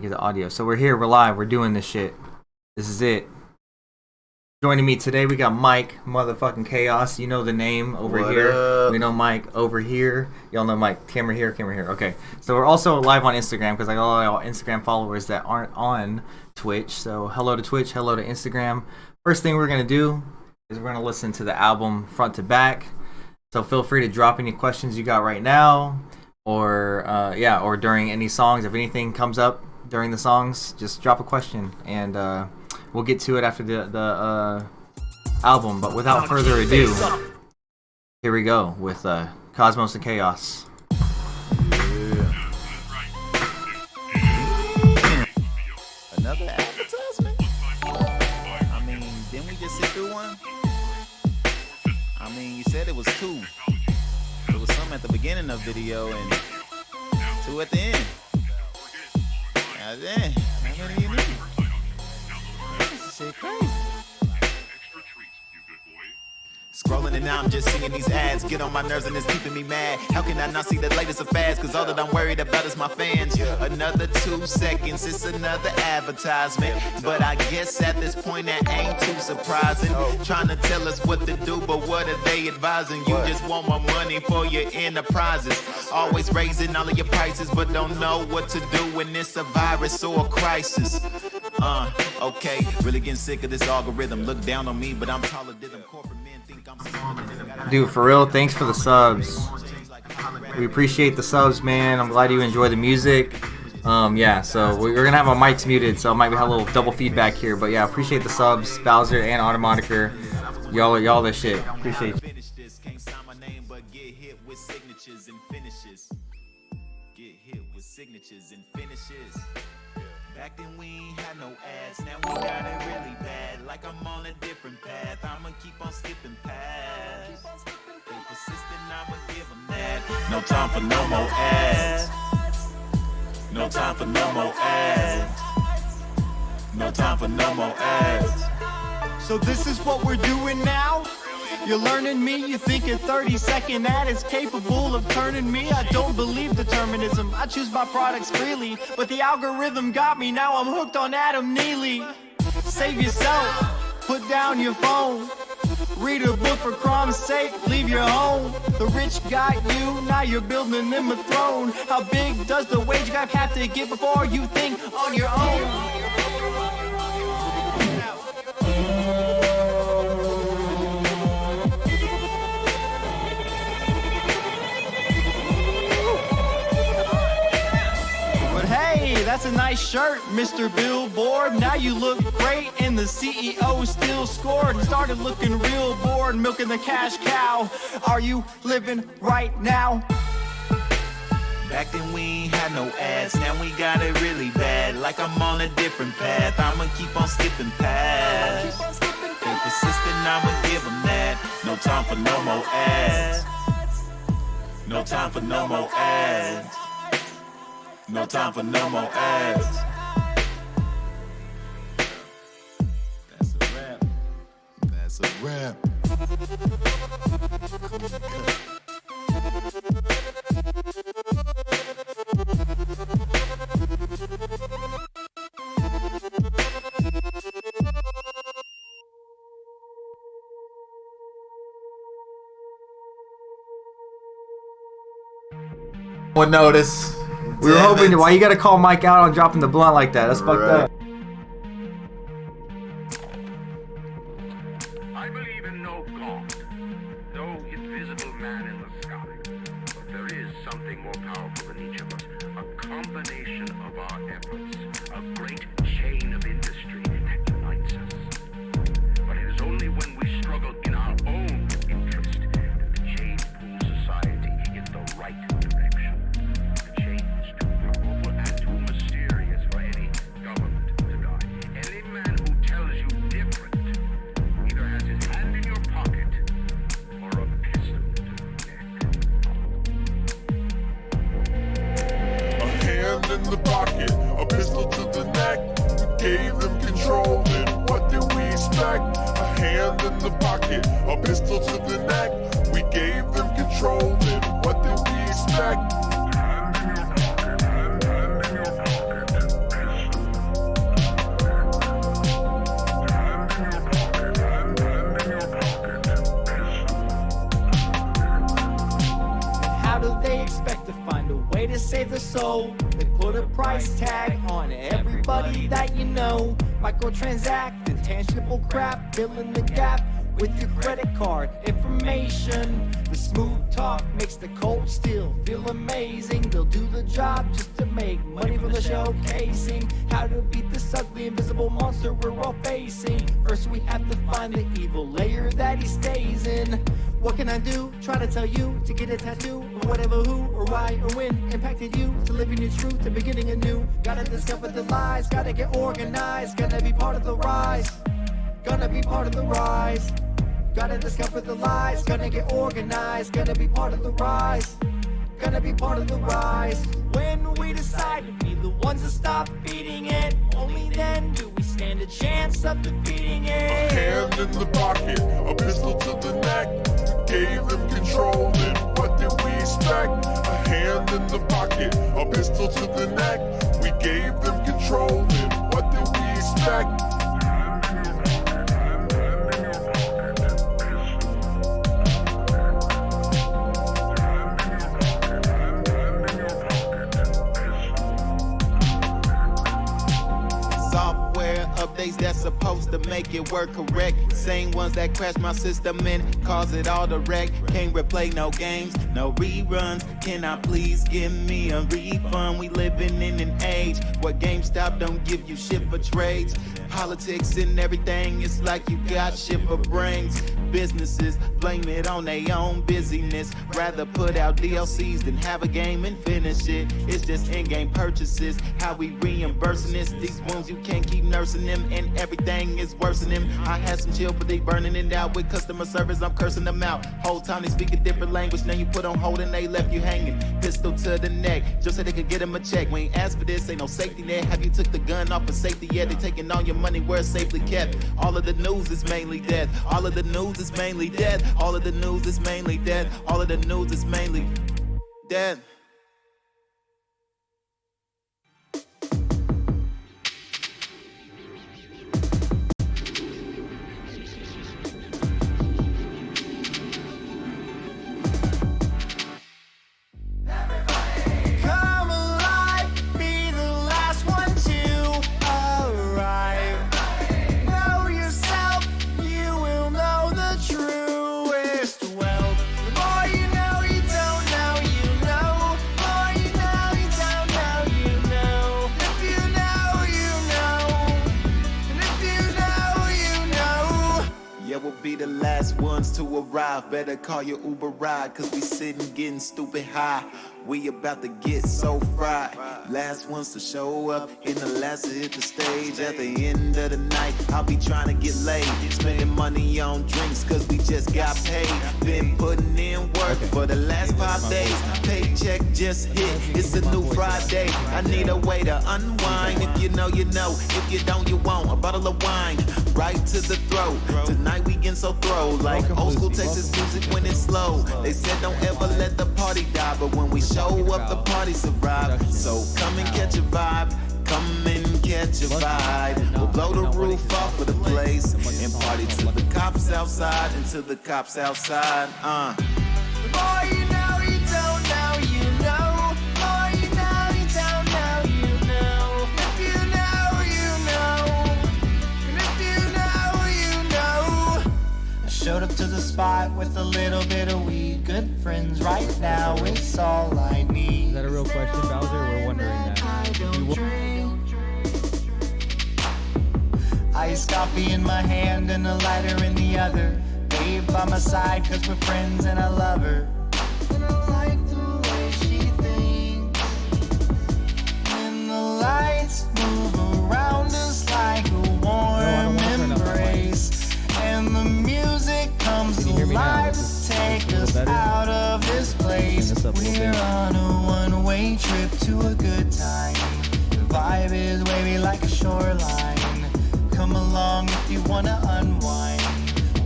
Get the audio. So we're here, we're live, we're doing this shit. This is it. Joining me today, we got Mike motherfucking Khaos. You know the name over What here. up? We know Mike over here. Y'all know Mike. Camera here, camera here. Okay. So we're also live on Instagram because I got a lot of Instagram followers that aren't on Twitch. So hello to Twitch, hello to Instagram. First thing we're gonna do is we're gonna listen to the album front to back. So feel free to drop any questions you got right now, or or during any songs. If anything comes up during the songs, just drop a question and we'll get to it after the album. But without further ado, here we go with Cosmos and Khaos. Another advertisement? I mean, didn't we just sit through one? I mean, you said it was two. There was some at the beginning of the video and two at the end. Now then, how many you need? This shit crazy. Scrolling and now I'm just seeing these ads. Get on my nerves and it's keeping me mad. How can I not see the latest of fads? Cause all that I'm worried about is my fans. Another 2 seconds, it's another advertisement. But I guess at this point that ain't too surprising. Trying to tell us what to do, but what are they advising? You just want more money for your enterprises. Always raising all of your prices, but don't know what to do when it's a virus or a crisis. Okay, really getting sick of this algorithm. Look down on me, but I'm taller than them corporate men think I'm smaller than them. Dude, for real, thanks for the subs. We appreciate the subs, man. I'm glad you enjoy the music. Yeah, so we're gonna have our mics muted, so it might have a little double feedback here. But yeah, appreciate the subs, Bowser and Automatica. Y'all this shit. Appreciate you. Can't sign my name, but get hit with signatures and finishes. Get hit with signatures and finishes. Back then we ain't had no ads, now we got it really bad. Like I'm on a different path, I'ma keep on skipping paths. They persistent, I'ma give them that. No time for no more ads. No time for no more ads. No time for no more ads. So this is what we're doing now? You're learning me, you think a 30-second ad is capable of turning me? I don't believe determinism, I choose my products freely. But the algorithm got me, now I'm hooked on Adam Neely. Save yourself, put down your phone. Read a book for crime's sake, leave your home. The rich got you, now you're building them a throne. How big does the wage gap have to get before you think on your own? That's a nice shirt, Mr. Billboard. Now you look great, and the CEO still scored. He started looking real bored, milking the cash cow. Are you living right now? Back then we ain't had no ads, now we got it really bad. Like I'm on a different path, I'ma keep on skipping paths. They persistent, I'ma give them that. No time for no more ads. No time for no more ads. No time for no more ads. That's a wrap. That's a wrap. One notice. We were hoping. Why you gotta call Mike out on dropping the blunt like that? That's fucked up. I believe in no God, no invisible man in the sky. But there is something more powerful than each of us. A combination of our efforts. A great chain of industry that unites us. But it is only when we struggle in our own interest that the chain pulls society in the right direction. The chain is too powerful and too mysterious for any government to guide. Any man who tells you different either has his hand in your pocket or a pistol to the neck. A hand in the pocket, a pistol to the neck. We gave them control, and what did we expect? A hand in the pocket, a pistol to the neck. We gave them control, and what did we expect? Hand in your pocket, hand in your pocket, soul. They put a price tag on everybody that you know. Microtransact, intangible crap, filling the gap with your credit card information. The smooth talk makes the cold steel feel amazing. They'll do the job just to make money from the showcasing how to beat this ugly invisible monster we're all facing. First we have to find the evil layer that he stays in. What can I do? Try to tell you to get a tattoo or whatever, who or why or when impacted you to living your truth and beginning anew. Gotta discover the lies, gotta get organized, gonna be part of the rise. Gonna be part of the rise. Gotta discover the lies, gonna get organized, gonna be part of the rise. Gonna be part of the rise. When we decide to be the ones that stop feeding it, only then do we stand a chance of defeating it. A hand in the pocket, a pistol to the neck. Gave them control, and what did we expect? A hand in the pocket, a pistol to the neck. We gave them control, and what did we expect? Updates that's supposed to make it work correct. Same ones that crash my system and cause it all to wreck. Can't replay no games, no reruns. Can I please give me a refund? We living in an age where GameStop don't give you shit for trades. Politics and everything, it's like you got shit for brains. Businesses blame it on their own busyness. Rather put out DLCs than have a game and finish it. It's just in-game purchases. How we reimbursing this? These wounds you can't keep nursing them, and everything is worse than them. I had some chill, but they burning it out with customer service. I'm cursing them out. Whole time they speak a different language. Now you put on hold and they left you hanging. Pistol to the neck, just so they could get them a check. We ain't asked for this, ain't no safety net. Have you took the gun off for safety yet? They taking all your money where it's safely kept. All of the news is mainly death. All of the news is mainly death. All of the news is mainly death. All of the news is mainly death. Be the last ones to arrive. Better call your Uber ride, cause we sitting getting stupid high. We about to get so fried. Last ones to show up, and the last to hit the stage. At the end of the night, I'll be trying to get laid. Spending money on drinks, cause we just got paid. Been putting in work for the last 5 days. Paycheck just hit, it's a new Friday. I need a way to unwind. If you know, you know. If you don't, you won't. A bottle of wine, right to the throat. Tonight we getting so throw, like old school Texas music when it's slow. They said don't ever let the party die, but when we show up, the party survive. So come and catch a vibe, come and catch a vibe. We'll blow the roof off of the place and party till the cops outside, until the cops outside. The more you know, you don't know, you know. The more you know, you don't know, you know. If you know, you know. And if you know, you know. I showed up to the spot with a little bit of weed. Good friends right now, it's all I need. Is that a real question, Bowser? We're wondering that. I don't drink. Iced coffee in my hand and a lighter in the other. Babe by my side, cause we're friends and I love her. And I like the way she thinks. And the lights move around us like a warm embrace. And the music comes alive to take us out of this place. We're on a one-way trip to a good time. The vibe is wavy like a shoreline. Come along if you wanna unwind.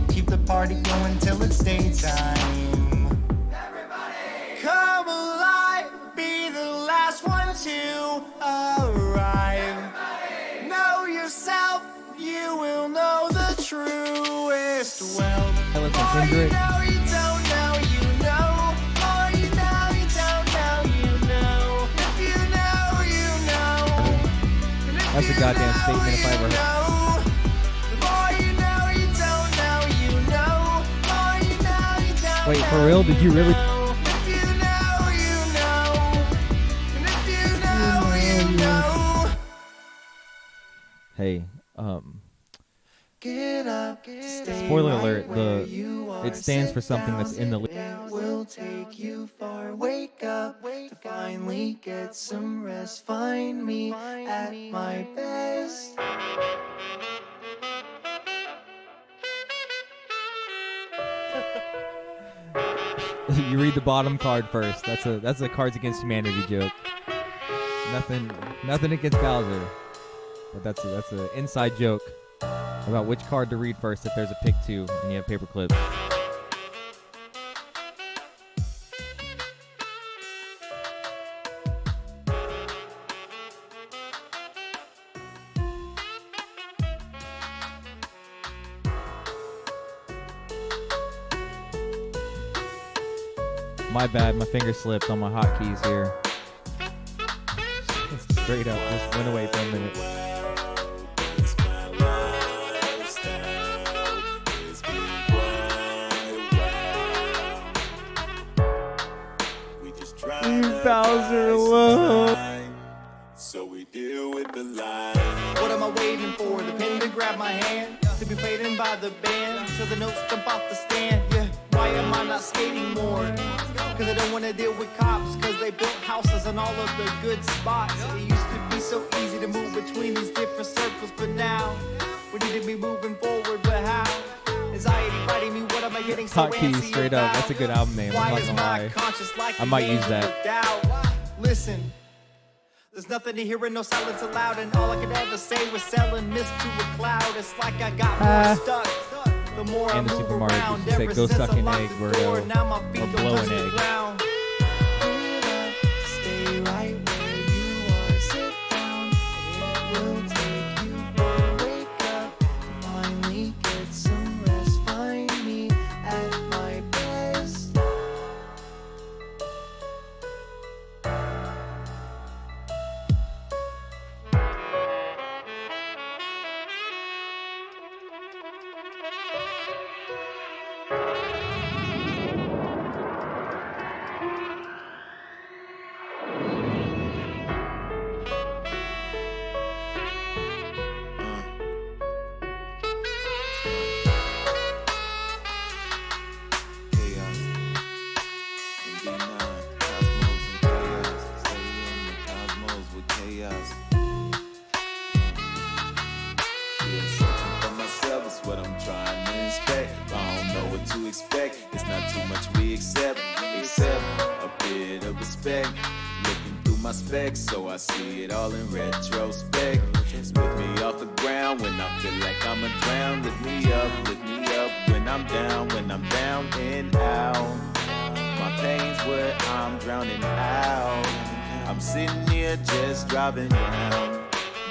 Keep the party going till it's daytime. Everybody, come alive, be the last one to arrive. Everybody, know yourself, you will know the truest well. More you know, you don't know, you know. More you know, you don't know, you know. If you That's a goddamn statement if I ever heard. Wait, for real? Did you really? Hey, spoiler alert, it stands for something that's in the will take you far. Wake up to finally get some rest. Find me at my best. You read the bottom card first. That's a Cards Against Humanity joke. Nothing against Bowser, but that's an inside joke about which card to read first if there's a pick 2 and you have paper clips. My bad, my finger slipped on my hotkeys here. Straight up, just went away for a minute. Bowser alone. So we deal with the line. What am I waiting for? The pen to grab my hand, to be played in by the band, till the notes jump off the stand. Yeah, why am I not skating more? Cause I don't wanna deal with cops, cause they built houses in all of the good spots. It used to be so easy to move between these different circles, but now we need to be moving forward, but how? Anxiety fighting me, what am I getting so Hotkeys, straight up, that's a good album name, I'm not gonna lie. I might use that. Listen, there's nothing to hear and no silence allowed, and all I could ever say was selling mist to a cloud. It's like I got more stuck. The more I In the move supermarket, around, you say, ever go since suck I an locked egg, the Birdo, door, now my feet or don't blow touch an the egg. ground. Stay right where you are. Sit down. It will take you far. Wake up. Finally get some rest. Find me at my best. Chaos and b-nign, cosmos and chaos. Stay in the cosmos with chaos. Still searching for myself is what I'm trying to inspect. I don't know what to expect. It's not too much we accept a bit of respect. Looking through my specs, so I see it all in retrospect. Lift me off the ground when I feel like I'ma drown. Lift me up when I'm down and out. My pain's where I'm drowning out. I'm sitting here just driving around,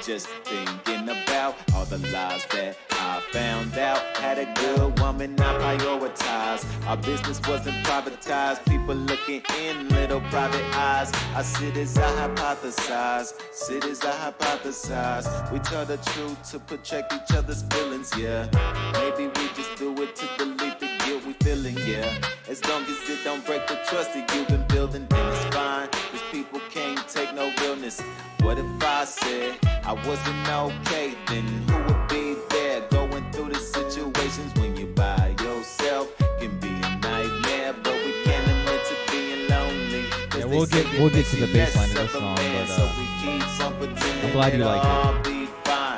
just thinking about all the lies that I found out. Had a good woman I prioritized. Our business wasn't privatized. People looking in little private eyes. I sit as I hypothesize. We tell the truth to protect each other's feelings, yeah. Maybe we just do it to delete the guilt we feeling, yeah. As long as it don't break the trust that you've been building, then it's fine. Cause people can't take no realness. What if I said I wasn't okay? Then who would be there going through the situations when you by yourself? Can be a nightmare, but we can't admit to being lonely. Yeah, we'll get to the bass line of this song, but I'm glad you like it.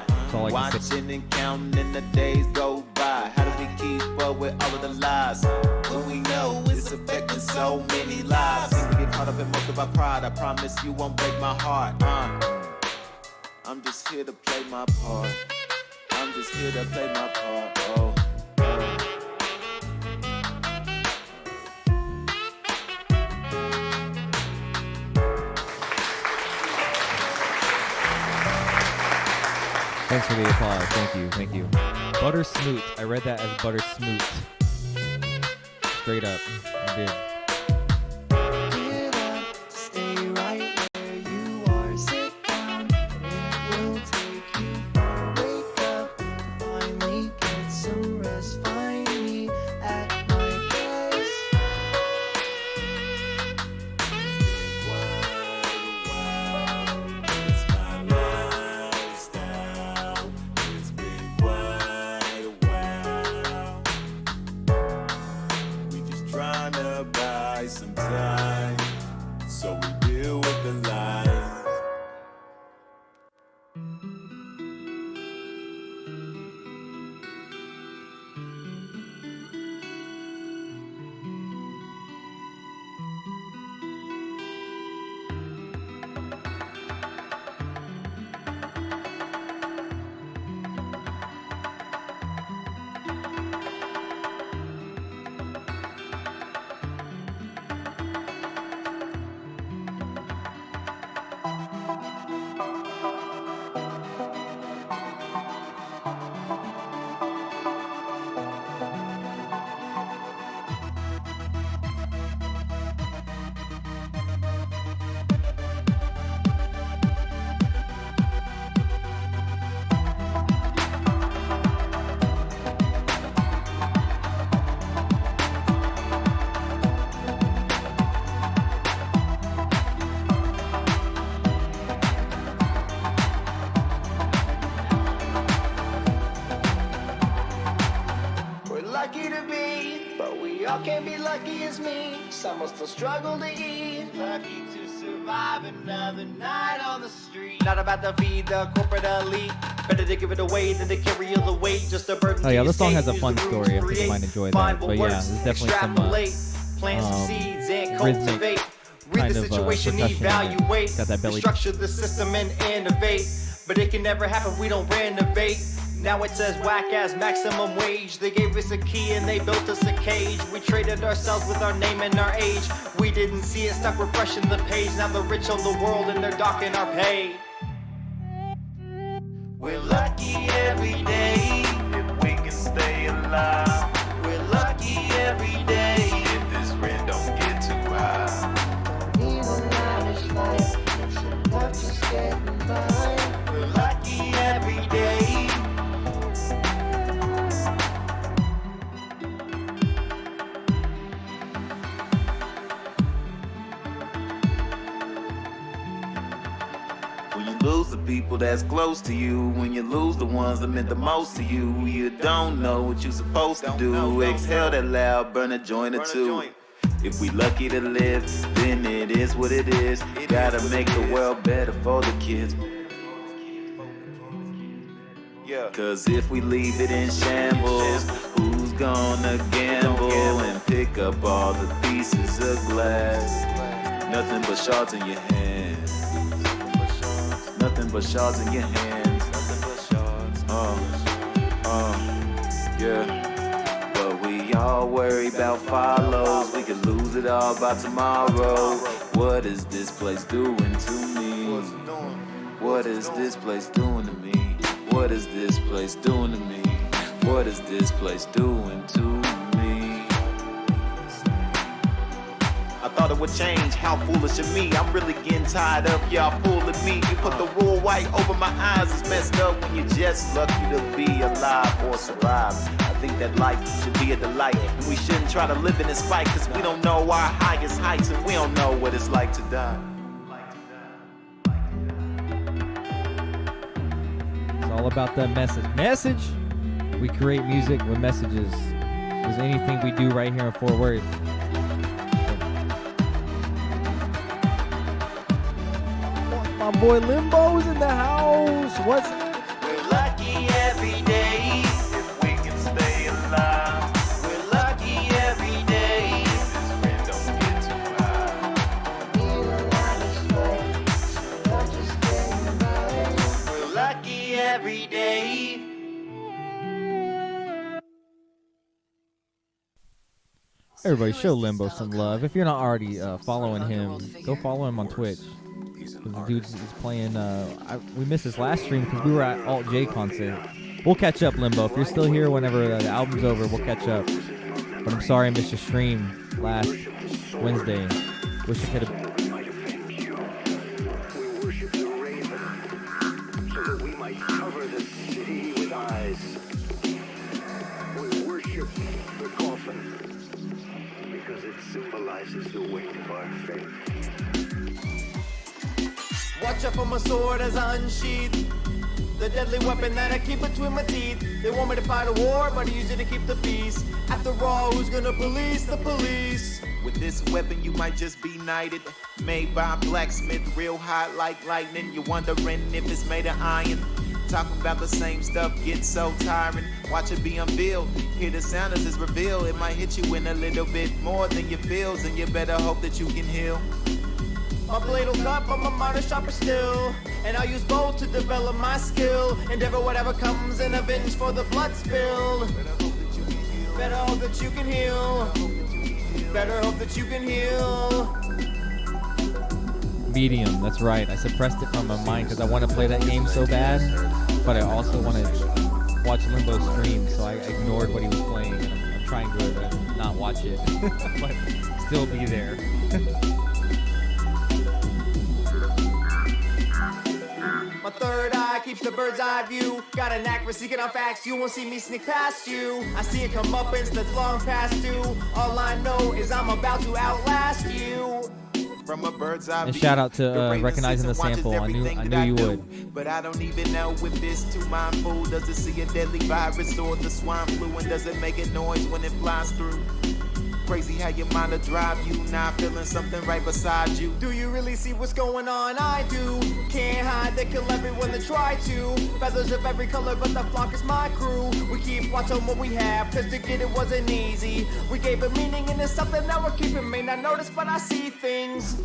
That's all I can say. Watching and counting the days go by. How do we keep up with all of the lies? When we know it's affecting so many lives. We get caught up in most of our pride. I promise you won't break my heart. I'm just here to play my part. Oh. Thanks for the applause. Thank you. Butter Smoot. I read that as Butter Smoot. Straight up. I did. Get up, stay right where you are. Sit down. It will take while. It's been quite a while. We just trying to buy some time, so we deal with the lies. Lucky to be, but we all can't be lucky as me. Some will still struggle to eat. Lucky to survive another night on the street. Not about to feed the corporate elite. Better to give it away than to carry all the weight. Just a burden. Oh yeah, this song has a fun story. I think you might enjoy that. But yeah, there's definitely some plant some seeds and rhythmic cultivate. Read the situation, evaluate. Got that belly. Structure the system and innovate. But it can never happen, we don't renovate. Now it says whack ass maximum wage. They gave us a key and they built us a cage. We traded ourselves with our name and our age. We didn't see it, stuck refreshing the page. Now the rich own the world and they're docking our pay. We're lucky every day If we can stay alive, We're lucky every day. if this rent don't get too high. We're lucky every day. When you lose the people that's close to you, when you lose the ones that meant the most to you, you don't know what you're supposed to do. Exhale that loud, burn a joint or two. If we lucky to live, then it is what it is. Gotta make the world better for the kids. Cause if we leave it in shambles, who's gonna gamble and pick up all the pieces of glass? Nothing but shards in your hands. Nothing but shards in your hands. Yeah. But we all worry about follows. We could lose it all by tomorrow. What is this place doing to me? What is this place doing to me? What is this place doing to me? What is this place doing to me? I thought it would change, how foolish of me. I'm really getting tired of y'all fooling me. You put the raw white over my eyes, it's messed up when you're just lucky to be alive or survive. I think that life should be a delight, and we shouldn't try to live in this fight, cause we don't know our highest heights, and we don't know what it's like to die. It's all about that message. We create music with messages. There's anything we do right here in Fort Worth. My boy Limbo's in the house. What's We're lucky every day. If we can stay alive, We're lucky every day. if this rent don't get too high. We're lucky every day. Everybody show Limbo some love. If you're not already following him, go follow him on Twitch. 'Cause the dude is playing. We missed his last stream because we were at Alt J concert. We'll catch up, Limbo. If you're still here, whenever the album's over, we'll catch up. But I'm sorry I missed your stream last Wednesday. Wish I could have. We worship the raven, so that we might cover the city with eyes. We worship the coffin, because it symbolizes the weight of our faith. Watch out for my sword as I unsheathed. the deadly weapon that I keep between my teeth. They want me to fight a war, but I use it to keep the peace. After all, who's gonna police the police? With this weapon you might just be knighted. Made by a blacksmith, real hot like lightning. You're wondering if it's made of iron. Talking about the same stuff gets so tiring. Watch it be unveiled. Hear the sound as it's revealed. It might hit you in a little bit more than your feels, and you better hope that you can heal. My blade will cut, but my mind is sharper still. And I'll use both to develop my skill. Endeavor whatever comes and avenge for the blood spill. Better hope that you can heal. Better hope that you can heal. Medium, that's right. I suppressed it from my mind because I want to play that game so bad, but I also want to watch Limbo stream, so I ignored what he was playing, and I'm trying to not watch it, but still be there. My third eye keeps the bird's eye view. Got a knack for seeking out facts. You won't see me sneak past you. I see it come up and that's long past due. All I know is I'm about to outlast you. From a bird's eye And view, shout out to the rain recognizing the sits and sample. watches I knew everything you that I would. do. But I don't even know if it's too mindful. Does it see a deadly virus or the swine flu? And does it make a noise when it flies through? Crazy how your mind will drive you, not feeling something right beside you. Do you really see what's going on? I do. Can't hide, they kill everyone that try to. Feathers of every color, but the flock is my crew. We keep watch on what we have, cause to get it wasn't easy. We gave it meaning and it's something that we're keeping. May not notice, but I see things.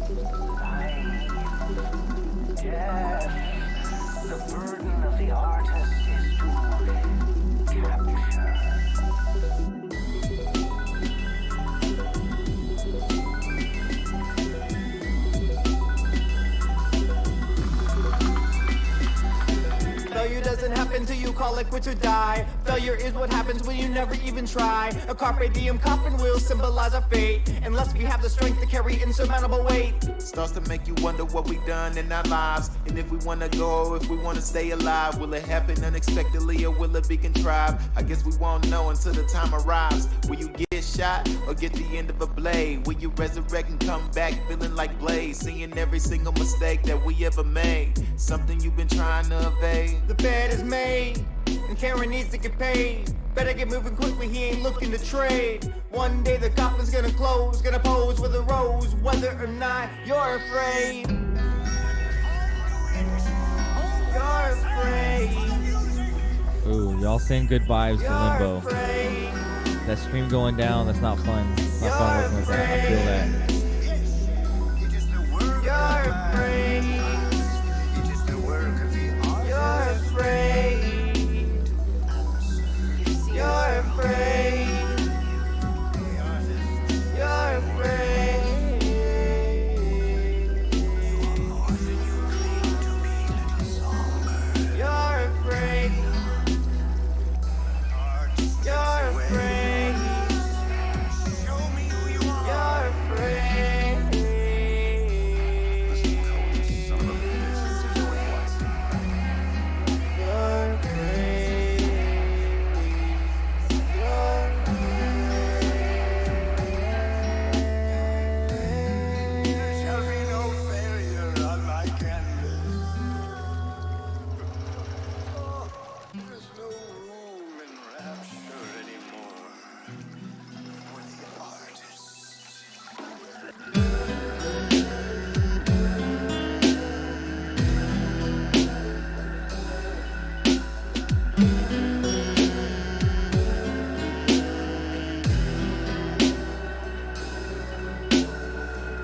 Yes, the burden of the artist is to capture. Failure doesn't happen till you call it quits or die. Failure is what happens when you never even try. A carpe diem coffin will symbolize our fate, unless we have the strength to carry insurmountable weight. Starts to make you wonder what we done in our lives, and if we wanna go or if we wanna stay alive. Will it happen unexpectedly or will it be contrived? I guess we won't know until the time arrives. Will you get shot or get the end of a blade? Will you resurrect and come back feeling like Blaze, seeing every single mistake that we ever made? Something you've been trying to evade. The bed is made, and Karen needs to get paid. Better get moving quickly, he ain't looking to trade. One day the coffin's gonna close, gonna pose with a rose, whether or not you're afraid. You're afraid. Ooh, y'all send good vibes to You're Limbo. afraid. That stream going down, that's not fun. It's not fun working with that. I feel that. You're afraid. You're afraid. You're afraid. You're afraid. You're afraid. You're afraid. Show me who you are. You're afraid. You're afraid. There shall be no failure on my canvas. There's no room in rapture anymore for the artist.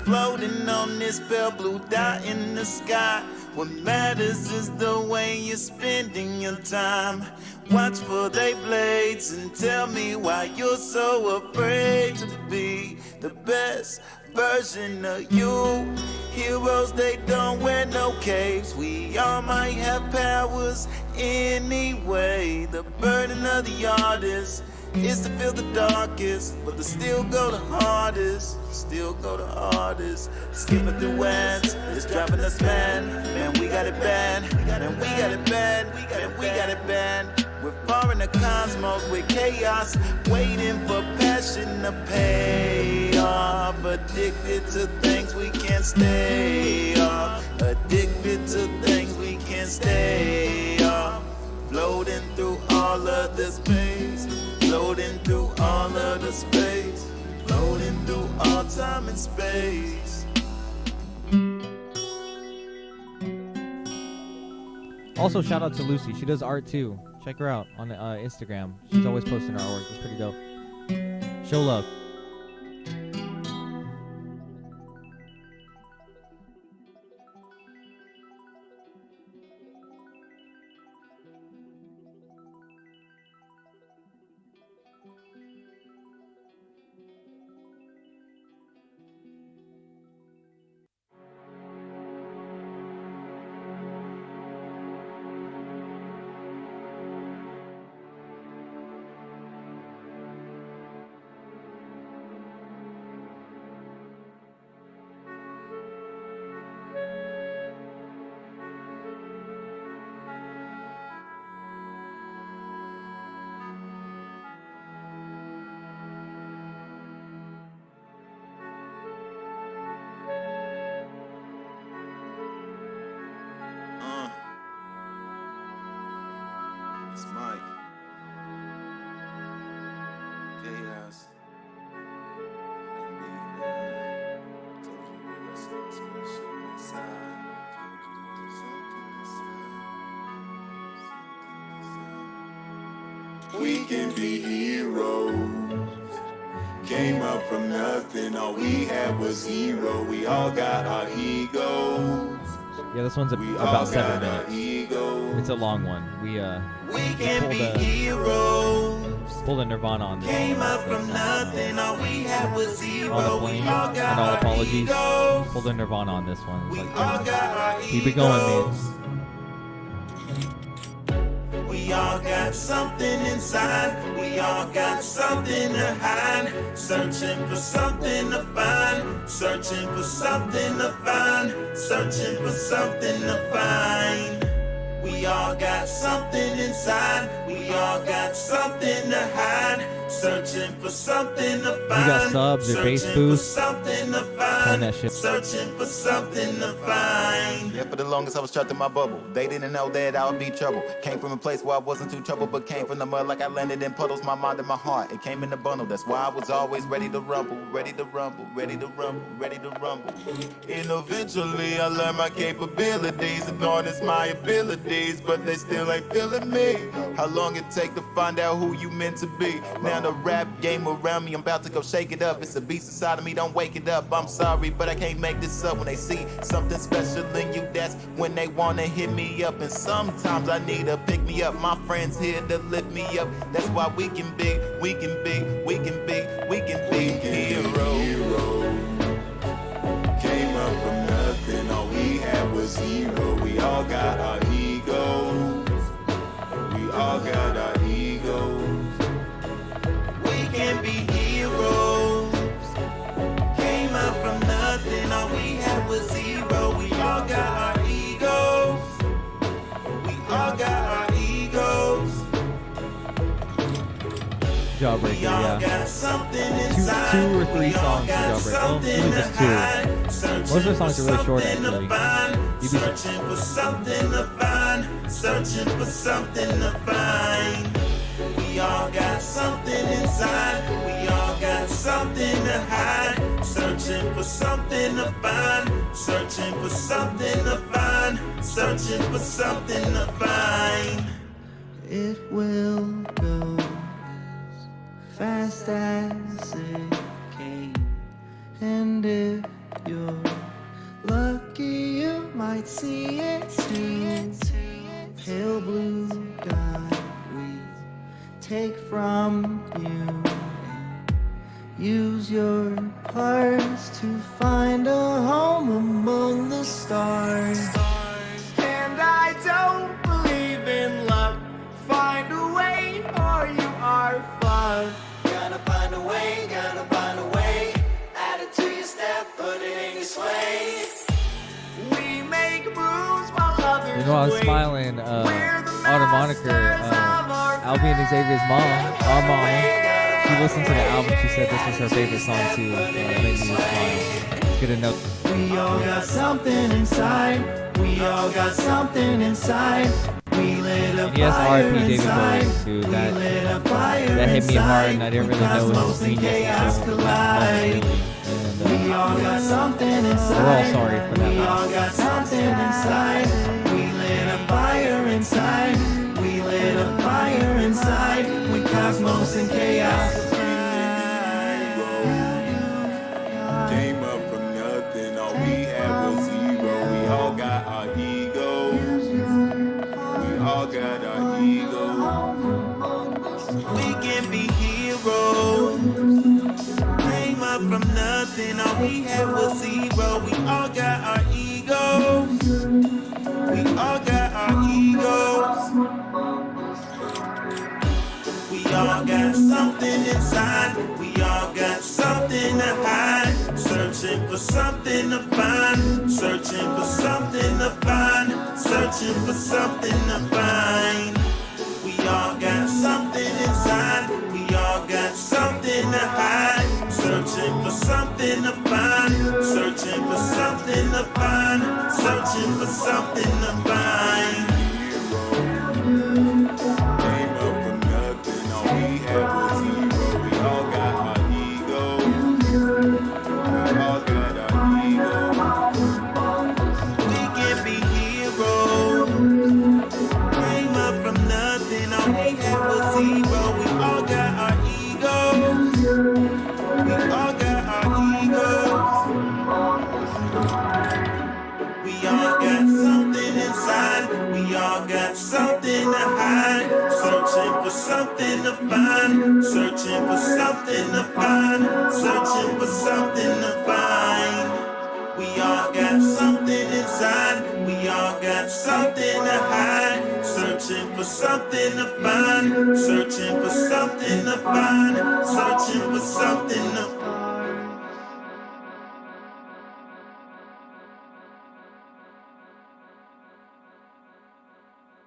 Floating on this pale blue dot in the sky. What matters is the way you're spending your time. Watch for their blades and tell me why you're so afraid to be the best version of you. Heroes, they don't wear no capes. We all might have powers anyway. The burden of the artist is to feel the darkest, but to still go the hardest. Still go the hardest. Skipping through ads, it's driving us mad. Man, we got it bad. Man, we got it bad. Man, we got it bad. We're far in the cosmos with chaos, waiting for passion to pay off. Addicted to things we can't stay off. Addicted to things we can't stay off. floating through all of the space, floating through all of the space, floating through all time and space. Also, shout out to Lucy. She does art too. Check her out on Instagram. She's always posting her artwork. It's pretty dope. Show love. It's Mike Khaos and b-nign. Told you we got something special inside. Told you there's something inside. We can be heroes. Came up from nothing, all we had was zero. We all got our egos. Yeah, this one's about 7 minutes. It's a long one. We can be heroes. Pulled a Nirvana on this. Came up from nothing, all we had was zero. All the blame and all apologies. Pulled a Nirvana on this one. It's like, keep it going, man. We all got something inside. We all got something to hide. Searching for something to find. Searching for something to find. Searching for something to find. We all got something inside. We all got something to hide. Searching for something to find. You got subs or bass boost. Something to Turn find. that shit. Searching for something to find. Yeah, for the longest I was trapped in my bubble. They didn't know that I would be trouble. Came from a place where I wasn't too troubled, but came from the mud like I landed in puddles. My mind and my heart, it came in a bundle. That's why I was always ready to rumble, ready to rumble, ready to rumble, ready to rumble. And eventually I learned my capabilities and harnessed my abilities, but they still ain't feeling me. How long it take to find out who you meant to be? Now the rap game around me, I'm about to go shake it up. It's a beast inside of me, don't wake it up. I'm sorry, but I can't make this up. When they see something special in you, that's when they wanna hit me up. And sometimes I need to pick me up. My friends here to lift me up. That's why we can be, we can be, we can be, we can be heroes. Came up from nothing, all we had was zero. We all got our egos. We all got our egos. We can be heroes. Came up from nothing, all we had was zero. We all got our egos. We all got our egos. Jawbreaker, yeah. Two or three songs for Jawbreaker. Well, really just two. Most of the songs are really short, actually. Searching for something to find. Searching for something to find. We all got something inside. We all got something to hide. Searching for something to find. Searching for something to find. Searching for something to find. It will go as fast as it came. And if you're lucky, you might see it too. Pale blue dot we take from you. Use your parts to find a home among the stars. And I don't believe in luck. Find a way or you are fucked. Gotta find a way, gotta find a way. Add it to your step, put it in your sway. We make moves while others You know, I was smiling. Autumn Moniker, Albie and Xavier's mom, our mom, she listened to the album. She said this was her favorite song too. Made me smile. Good to know. We all got something inside. We all got something inside. We And yes, R.I.P. David Bowie, dude. That hit me hard, and I didn't really know his genius until really. And we're all sorry for that. We all got something inside. We lit a fire inside. We lit a fire inside. With cosmos and chaos. Came up from nothing, all we had was zero. We all got our egos. We all got our egos. We can be heroes. Came up from nothing, all we had was zero. We all got our egos. We all got our egos. We all got something inside. We all got something to hide. Searching for something to find. Searching for something to find. Searching for something to find. We all got something inside. We all got something to hide. Searching for something to find. Searching for something to find. Searching for something to find. Came up from nothing, all we had was zero. We all got our egos. We all got our egos. We can be heroes. Came up from nothing, all we had was zero. We all got our egos. We all got our egos. We all got something inside. We all got something to hide. Searching for something to find. Searching for something to find. Searching for something to find. We all got something inside. We all got something to hide. Searching for something to find. Searching for something to find. Searching for something to find.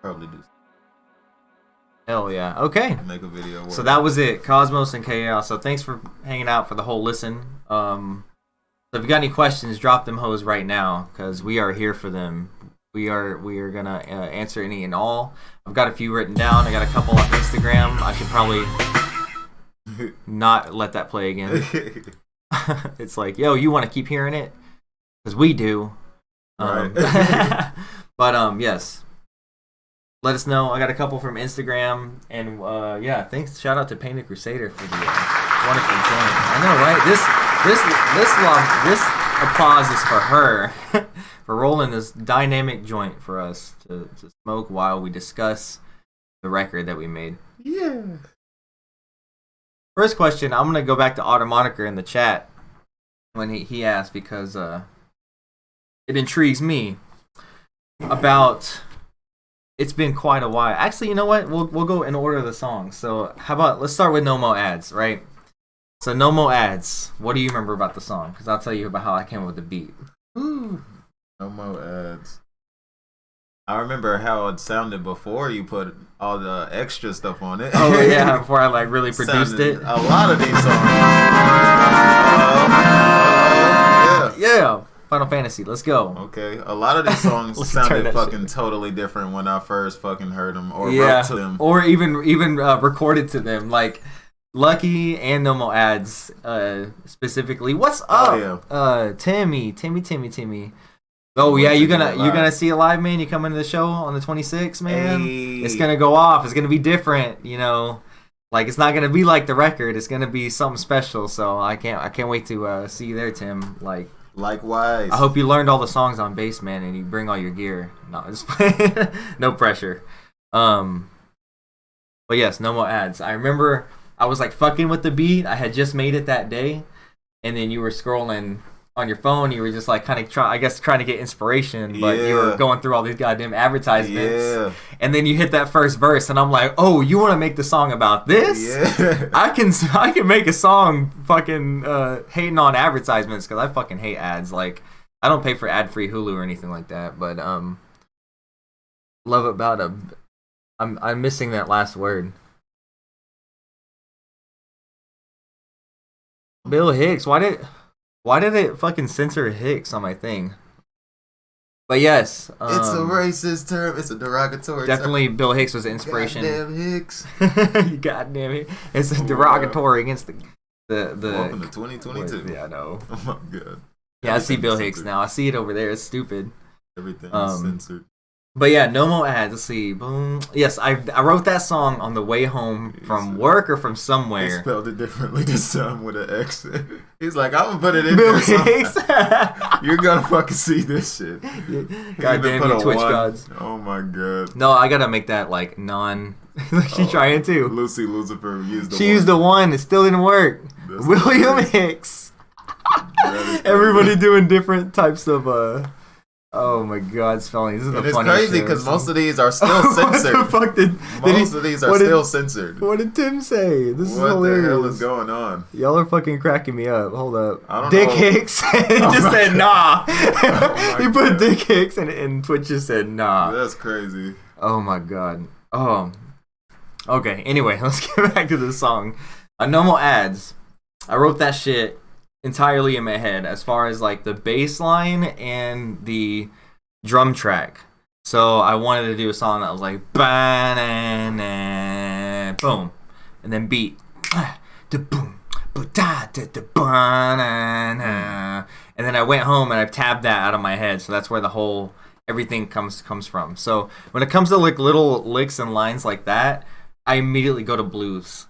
Probably do Hell yeah. Okay. make a video. So that was it, Cosmos and Chaos. So thanks for hanging out for the whole listen. So if you got any questions, drop them hoes right now, because we are here for them. We are gonna answer any and all. I've got a few written down. I got a couple on Instagram. I should probably not let that play again. It's like, yo, you want to keep hearing it? Because we do. Right. But yes. Let us know. I got a couple from Instagram, and yeah, thanks. Shout out to Painted Crusader for the wonderful joint. I know, right? This applause is for her for rolling this dynamic joint for us to smoke while we discuss the record that we made. Yeah. First question, I'm gonna go back to Otter Moniker in the chat when he asked, because it intrigues me about. It's been quite a while. Actually, you know what? We'll go in order of the songs. So how about let's start with No Mo Ads, right? So No Mo Ads. What do you remember about the song? Because I'll tell you about how I came up with the beat. Ooh. No more ads. I remember how it sounded before you put all the extra stuff on it. Oh yeah, before I like really produced Sounded it. A lot of these songs. Yeah. Final Fantasy. Let's go. Okay, a lot of these songs Let's turn sounded that fucking shit. totally different when I first fucking heard them or Yeah. wrote to them. Or even recorded to them, like Lucky and No Mo Ads specifically. What's up? Oh, Timmy. Oh yeah, Once you're again, gonna live. see it live, man. You coming to the show on the 26th, man. Hey. It's gonna go off. It's gonna be different, you know. Like it's not gonna be like the record. It's gonna be something special. So I can't wait to see you there, Tim. Like Likewise. I hope you learned all the songs on bass, man, and you bring all your gear. No, just no pressure. But yes, No More Ads. I remember I was like fucking with the beat. I had just made it that day, and then you were scrolling on your phone. You were just like kind of trying to get inspiration, but you were Yeah. going through all these goddamn advertisements. Yeah. And then you hit that first verse, and I'm like, oh, you want to make the song about this? Yeah. I can make a song fucking hating on advertisements, because I fucking hate ads. Like I don't pay for ad-free Hulu or anything like that, but love about I'm missing that last word. Bill Hicks. Why did it fucking censor Hicks on my thing? But yes, It's a racist term. It's a derogatory definitely term. Bill Hicks was an inspiration. Goddamn Hicks. You goddamn it! It's a derogatory against the. Welcome to 2022. Yeah, I know. Oh my god. Yeah, I see Bill Hicks censored. now. I see it over there. It's stupid. Everything is censored. But yeah, no more ads. Let's see. Boom. Yes, I wrote that song on the way home from work or from He somewhere. spelled it differently this time with an X. He's like, I'm gonna put it in Bill there somehow. Hicks. You're gonna fucking see this shit. God damn you, Twitch gods. Oh my god. No, I gotta make that like non. She's trying to. Lucy Lucifer used the She used the one. It still didn't work. That's William crazy. Hicks. That is Everybody crazy. doing different types of Oh my god, spelling. This is the And it's funniest crazy shit I've because seen. most of these are still What censored. the fuck did Most of these are what did- still censored. What did Tim say? This is What the hilarious. hell is going on? Y'all are fucking cracking me up. Hold up. I don't Dick know. Hicks. He just my said nah. my He put God. Dick Hicks and Twitch just said nah. That's crazy. Oh my god. Oh. Okay, anyway, let's get back to the song. No More Ads. I wrote that shit entirely in my head as far as like the bass line and the drum track. So I wanted to do a song that was like ba-na-na, boom, and then beat da boom, ba-da, da da ba-na-na. And then I went home and I tabbed that out of my head. So that's where the whole everything comes from. So when it comes to like little licks and lines like that, I immediately go to blues.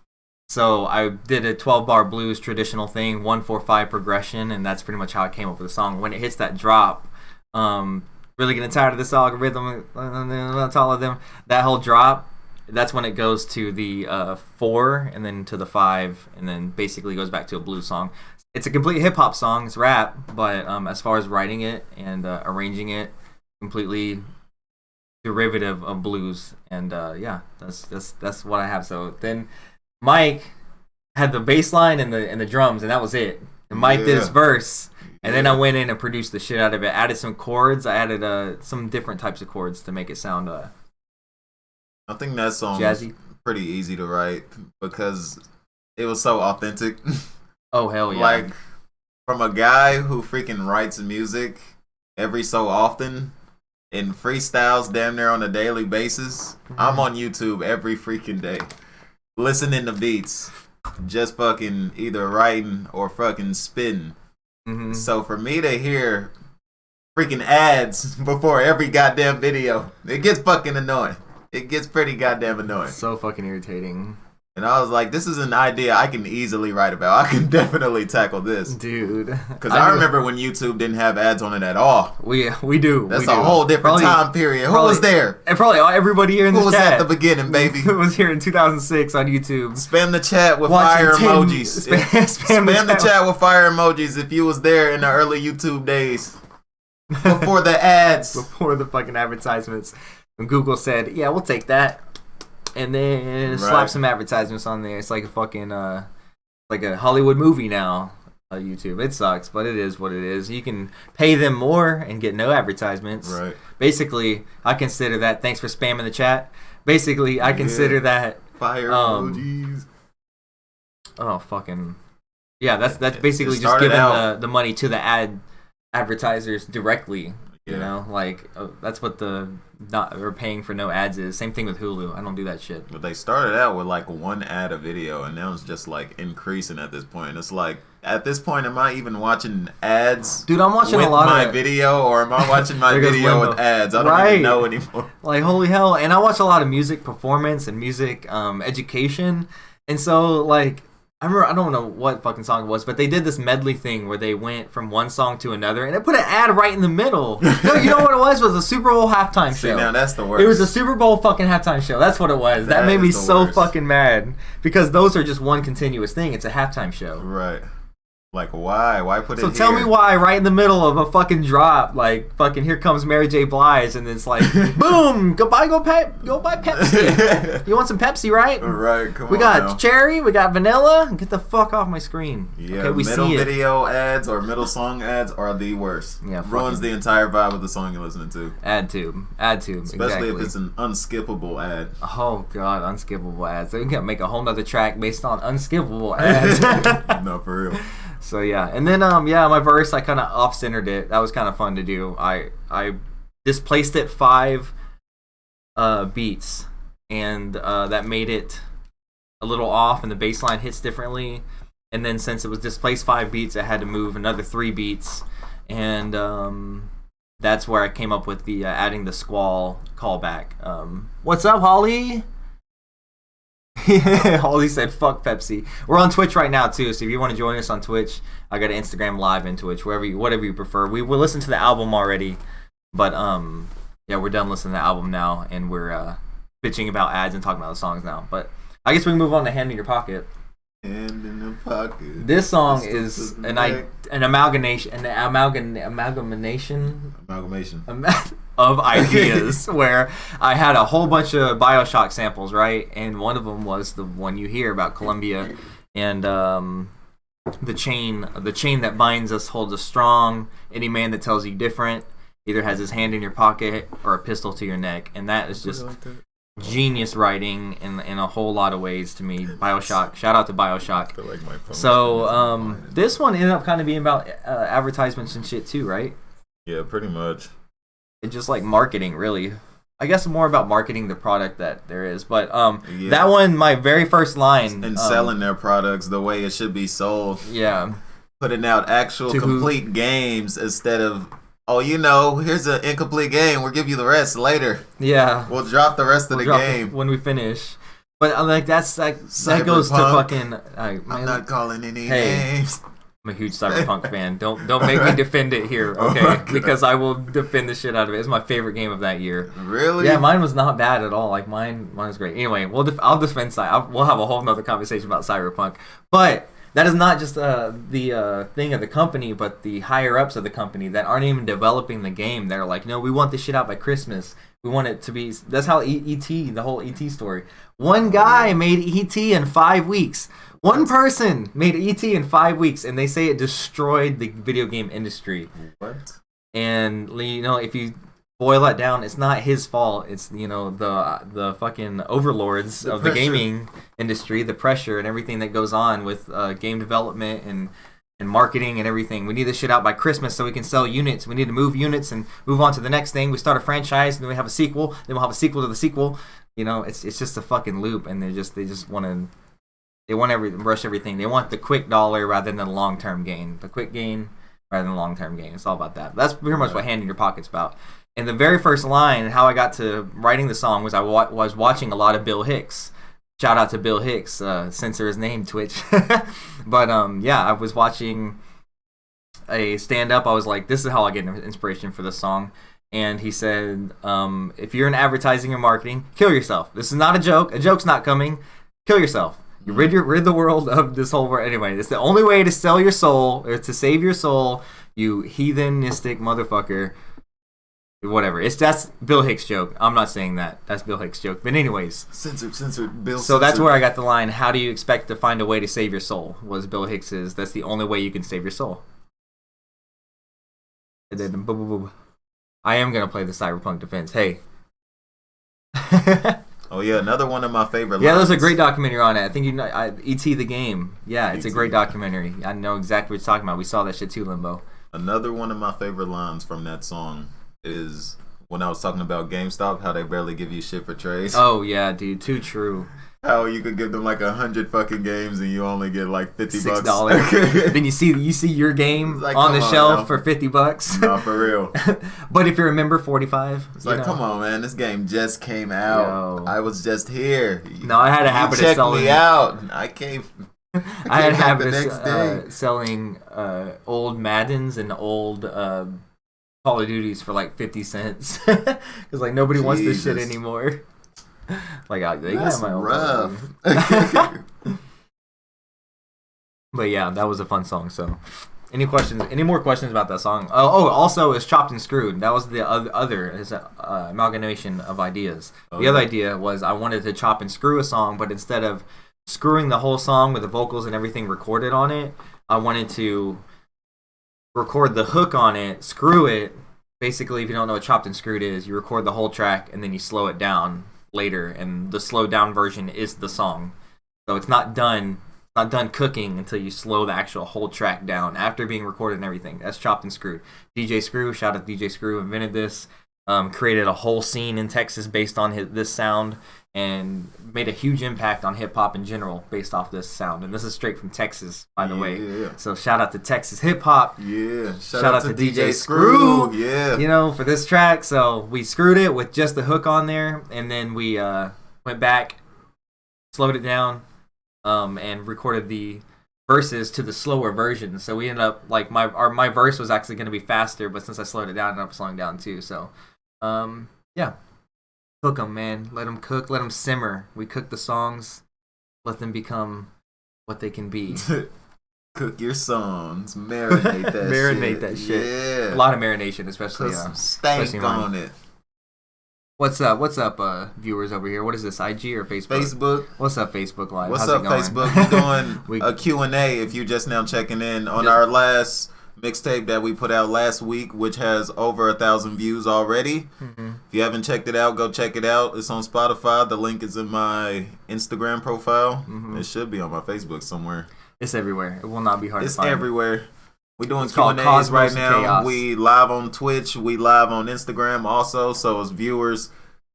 So I did a 12-bar blues traditional thing, 1-4-5 progression, and that's pretty much how I came up with the song. When it hits that drop, really getting tired of this algorithm, that's all of them. That whole drop, that's when it goes to the 4 and then to the 5, and then basically goes back to a blues song. It's a complete hip hop song. It's rap, but as far as writing it and arranging it, completely derivative of blues. And yeah, that's what I have. So then Mike had the bass line and the drums, and that was it. And Mike did his verse, and then I went in and produced the shit out of it. Added some chords. I added some different types of chords to make it sound I think that song jazzy. was pretty easy to write because it was so authentic. Oh hell yeah! Like from a guy who freaking writes music every so often and freestyles damn near on a daily basis. I'm on YouTube every freaking day, listening to beats, just fucking either writing or fucking spitting. Mm-hmm. So for me to hear freaking ads before every goddamn video, it gets fucking annoying. It gets pretty goddamn annoying. So fucking irritating, And I was like, this is an idea I can easily write about. I can definitely tackle this. dude. Because I remember when YouTube didn't have ads on it at all. we do. That's we a do. whole different Probably- time period. Who probably- was there? And probably everybody here in Who the was chat at the beginning, baby? was here in 2006 on YouTube. Spam the chat with Watching fire 10 emojis. spam Spam the chat with fire emojis if you was there in the early YouTube days. Before the ads. Before the fucking advertisements. When Google said, yeah, we'll take that. And then slap Right. some advertisements on there. It's like a fucking, like a Hollywood movie now. YouTube. It sucks, but it is what it is. You can pay them more and get no advertisements. Right. Basically, I consider that. Thanks for spamming the chat. Basically, I consider that. Fire emojis. Oh fucking. Yeah, that's It basically just started giving out- the money to the advertisers directly. You Yeah. know, like that's what the not or paying for no ads is. Same thing with Hulu. I don't do that shit. But they started out with like one ad a video, and now it's just like increasing at this point. It's like at this point, am I even watching ads? Dude, I'm watching with a lot my of video, or am I watching my There goes video Limbo. with ads? I don't Right. even know anymore. like holy hell. And I watch a lot of music performance and music education. And so like I remember, I don't know what fucking song it was, but they did this medley thing where they went from one song to another, and they put an ad right in the middle. No, you know what it was? It was a Super Bowl halftime See, show. now that's the worst. It was a Super Bowl fucking halftime show. That's what it was. That That made me is the so worst. fucking mad because those are just one continuous thing. It's a halftime show. Right. Like, why? Why put it So here? tell me why right in the middle of a fucking drop, like fucking here comes Mary J. Blige, and it's like, boom, go buy Pepsi. You want some Pepsi, right? Right, come We on got now. cherry, we got vanilla. Get the fuck off my screen. Yeah, okay, we middle see it. video ads or middle song ads are the worst. Yeah, ruins fucking- the entire vibe of the song you're listening to. Ad tube, Especially exactly. if it's an unskippable ad. Oh god, unskippable ads. They can make a whole nother track based on unskippable ads. No, for real. So yeah, and then yeah, my verse I kind of off-centered it. That was kind of fun to do. I displaced it 5 beats, and that made it a little off, and the bass line hits differently. And then since it was displaced 5 beats, I had to move another 3 beats, and that's where I came up with the adding the squall callback. What's up, Holly? Holly said, "Fuck Pepsi." We're on Twitch right now too, so if you want to join us on Twitch, I got an Instagram Live and Twitch, whatever you prefer. We will listen to the album already, but yeah, we're done listening to the album now, and we're bitching about ads and talking about the songs now. But I guess we can move on to "Hand in Your Pocket." Hand in the pocket. This song is an amalgamation of ideas where I had a whole bunch of BioShock samples, right? And one of them was the one you hear about Columbia, and the chain that binds us holds us strong. Any man that tells you different either has his hand in your pocket or a pistol to your neck, and that is just genius writing in a whole lot of ways to me. BioShock, shout out to BioShock. I feel like my phone So this one ended up kind of being about advertisements and shit too, right? Yeah, pretty much. It's just like marketing, really. I guess more about marketing the product that there is. But Yeah. that one, my very first line, And selling their products the way it should be sold. yeah, Putting out actual To who? complete games instead of, oh, here's an incomplete game. We'll give you the rest later. yeah. We'll drop the rest of the We'll drop it game. when we finish. But like that goes to Cyberpunk. fucking. I'm Man, not calling any Hey. names. I'm a huge Cyberpunk fan. Don't make me defend it here, Oh okay? my God. Because I will defend the shit out of it. It's my favorite game of that year. Really? Yeah, mine was not bad at all. Like mine was great. Anyway, I'll defend we'll have a whole nother conversation about Cyberpunk. But that is not just the thing of the company, but the higher ups of the company that aren't even developing the game. They're like, no, we want this shit out by Christmas. We want it to be. That's how E.T. the whole E.T. story. One guy made E.T. in 5 weeks. One person made E.T. in 5 weeks, and they say it destroyed the video game industry. What? And if you boil it down, it's not his fault. It's the fucking overlords of the pressure. gaming industry, the pressure and everything that goes on with game development and marketing and everything. We need this shit out by Christmas so we can sell units. We need to move units and move on to the next thing. We start a franchise, and then we have a sequel. Then we'll have a sequel to the sequel. It's just a fucking loop, and they just want to. They want to rush everything. They want the quick dollar rather than the long-term gain. The quick gain rather than the long-term gain. It's all about that. That's pretty much what Hand in Your Pocket's about. And the very first line, how I got to writing the song, was I was watching a lot of Bill Hicks. Shout out to Bill Hicks. Censor his name, Twitch. But yeah, I was watching a stand-up. I was like, this is how I get inspiration for this song. And he said, if you're in advertising or marketing, kill yourself. This is not a joke. A joke's not coming. Kill yourself. You rid the world of this whole world. Anyway, it's the only way to sell your soul, or to save your soul, you heathenistic motherfucker. Whatever. That's Bill Hicks' joke. I'm not saying that. That's Bill Hicks' joke. But anyways. Censored. Bill So that's censored. where I got the line, how do you expect to find a way to save your soul? Was Bill Hicks's. That's the only way you can save your soul. And then, boom, boom, boom. I am going to play the Cyberpunk defense. Hey. Oh yeah, another one of my favorite Yeah, lines. there's a great documentary on it. I think E.T. the Game. Yeah, it's a great documentary. I know exactly what you're talking about. We saw that shit too, Limbo. Another one of my favorite lines from that song is when I was talking about GameStop, how they barely give you shit for trades. Oh yeah, dude, too true. How you could give them like 100 fucking games and you only get like $50. $6. Then you see your game Like, on the come on shelf now. for $50. No, for real. But if you're a member, $45. It's like, come on, man. This game just came out. Yo. I was just here. No, I had a habit of check selling. me out. I came. I had a came back habit the next of day. selling old Maddens and old Call of Duties for like 50 cents. Because like nobody wants this shit Jesus. anymore. Like they That's got my old rough. But yeah, that was a fun song. So, any questions? Any more questions about that song? Oh, also, it's Chopped and Screwed. That was the other is amalgamation of ideas. The other idea was I wanted to chop and screw a song, but instead of screwing the whole song with the vocals and everything recorded on it, I wanted to record the hook on it, screw it. Basically, if you don't know what Chopped and Screwed is, you record the whole track and then you slow it down later, and the slowed down version is the song. So it's not done cooking until you slow the actual whole track down after being recorded and everything. That's Chopped and Screwed. DJ Screw, shout out to DJ Screw, invented this. created a whole scene in Texas based on this sound, and made a huge impact on hip hop in general based off this sound. And this is straight from Texas, by the way. Yeah. So shout out to Texas hip hop. Yeah. Shout out to DJ Screw. Yeah. You know, for this track. So we screwed it with just the hook on there, and then we went back, slowed it down, and recorded the verses to the slower version. So we ended up like my verse was actually going to be faster, but since I slowed it down, I ended up slowing down too. So yeah, cook them, man. Let them cook, let them simmer. We cook the songs, let them become what they can be. Cook your songs, marinate that Marinate shit. that shit. Yeah. A lot of marination, especially Put some stank especially on mine. it. What's up, viewers over here? What is this, IG or Facebook? Facebook. What's up, Facebook Live? What's How's up, it going? Facebook? We're doing We- a Q&A if you just now checking in on our last mixtape that we put out last week, which has over 1,000 views already. Mhm. If you haven't checked it out, go check it out. It's on Spotify. The link is in my Instagram profile. Mhm. It should be on my Facebook somewhere. It's everywhere. It will not be hard It's to find. everywhere. We're doing It's called Q&As Cosmos right and now. Chaos. We live on Twitch. We live on Instagram also. So as viewers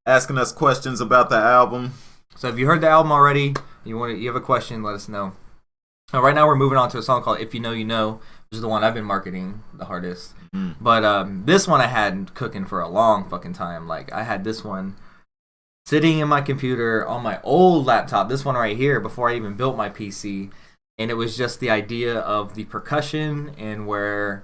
asking us questions about the album. So if you heard the album already, you have a question, let us know. Right now we're moving on to a song called If You Know You Know, which is the one I've been marketing the hardest. But this one I had cooking for a long fucking time. Like I had this one sitting in my computer on my old laptop, this one right here, before I even built my PC. And it was just the idea of the percussion and where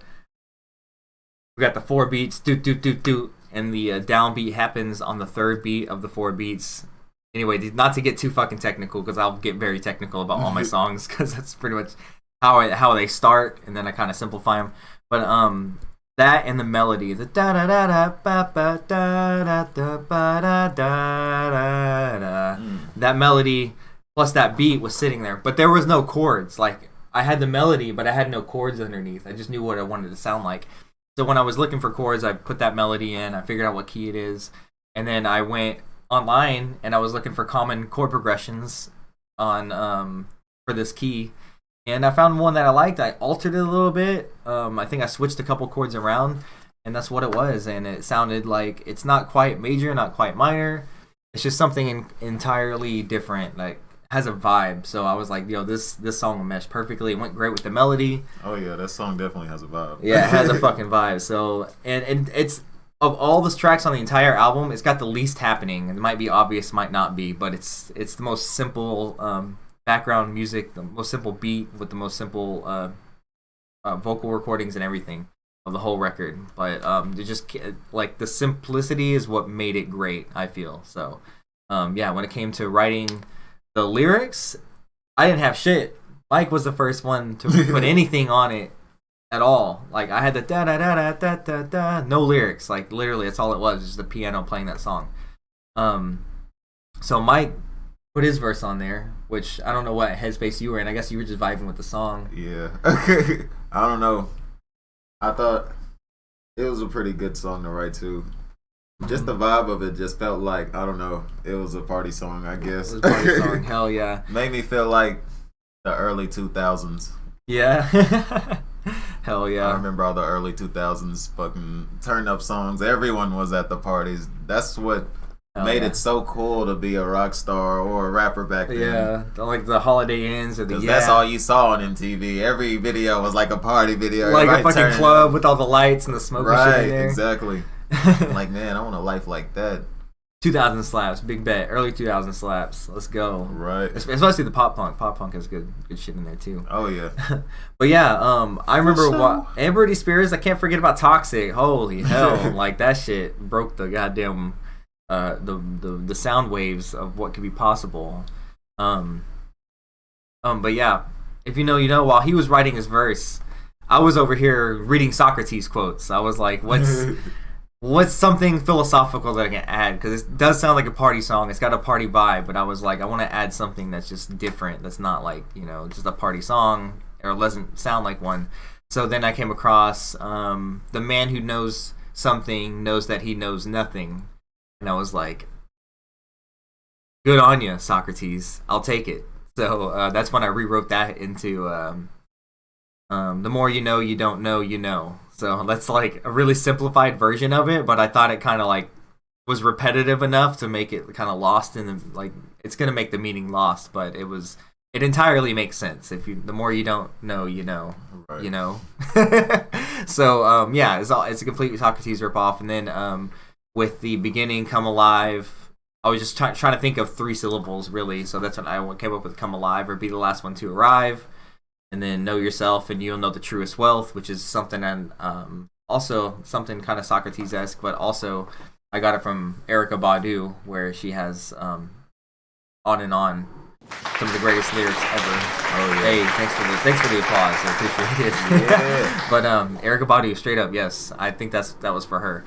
we got the 4 beats, doot, doot, doot, doot, and the downbeat happens on the 3rd beat of the 4 beats. Anyway, not to get too fucking technical, because I'll get very technical about all my songs, because that's pretty much how they start, and then I kind of simplify them. But that and the melody, the da da da da ba ba da da da ba da da da da, that melody plus that beat was sitting there, but there was no chords. Like I had the melody, but I had no chords underneath. I just knew what I wanted to sound like. So when I was looking for chords, I put that melody in. I figured out what key it is, and then I went online and I was looking for common chord progressions on for this key, and I found one that I liked. I altered it a little bit. I think I switched a couple chords around, and that's what it was. And it sounded like it's not quite major, not quite minor. It's just something entirely different. Like has a vibe. So I was like, yo, this song will mesh perfectly. It went great with the melody. Oh yeah, that song definitely has a vibe. Yeah, it has a fucking vibe. So and it's of all the tracks on the entire album, it's got the least happening. It might be obvious, might not be, but it's the most simple background music, the most simple beat with the most simple vocal recordings and everything of the whole record. But it just like the simplicity is what made it great, I feel. So yeah, when it came to writing the lyrics, I didn't have shit. Mike was the first one to put anything on it at all. Like I had the da da da da da da da, no lyrics. Like literally, that's all it was, just the piano playing that song. So Mike put his verse on there, which I don't know what headspace you were in. I guess you were just vibing with the song. Yeah. I don't know. I thought it was a pretty good song to write too. Just the vibe of it just felt like, I don't know, it was a party song, I guess. It was a party song. Hell yeah. Made me feel like the early 2000s. Yeah. Hell yeah. I remember all the early 2000s fucking turn up songs. Everyone was at the parties. That's what made it so cool to be a rock star or a rapper back then. Yeah, like the Holiday Inns or the that's all you saw on MTV. Every video was like a party video. Like Everybody a fucking turning club up. with all the lights and the smoke and shit in there. Exactly. Like, man, I want a life like that. 2000 slaps, big bet. Early 2000 slaps. Let's go. Right. Especially the pop punk. Pop punk has good shit in there too. Oh yeah. But yeah, I remember and Britney Spears. I can't forget about Toxic. Holy hell! Like that shit broke the goddamn the sound waves of what could be possible. But yeah, if you know, you know. While he was writing his verse, I was over here reading Socrates quotes. I was like, what's something philosophical that I can add? Because it does sound like a party song. It's got a party vibe, but I was like, I want to add something that's just different. That's not like, you know, just a party song or doesn't sound like one. So then I came across the man who knows something knows that he knows nothing. And I was like, good on you, Socrates. I'll take it. So that's when I rewrote that into The more you know, you don't know, you know. So that's like a really simplified version of it, but I thought it kind of like was repetitive enough to make it kind of lost in the, like, it's gonna make the meaning lost, but it entirely makes sense. If you, the more you don't know, you know, Right. you know. So yeah, it's a complete Socrates ripoff, and then with the beginning, "Come Alive," I was just trying to think of 3 syllables really, so that's when I came up with "Come Alive" or "Be the last one to arrive," and then "Know yourself and you'll know the truest wealth," which is something and also something kind of Socrates-esque, but also I got it from Erykah Badu, where she has "On and On," some of the greatest lyrics ever. Oh yeah. Hey, thanks for the applause. I appreciate it. Yeah. But Erykah Badu, straight up, yes, I think that was for her.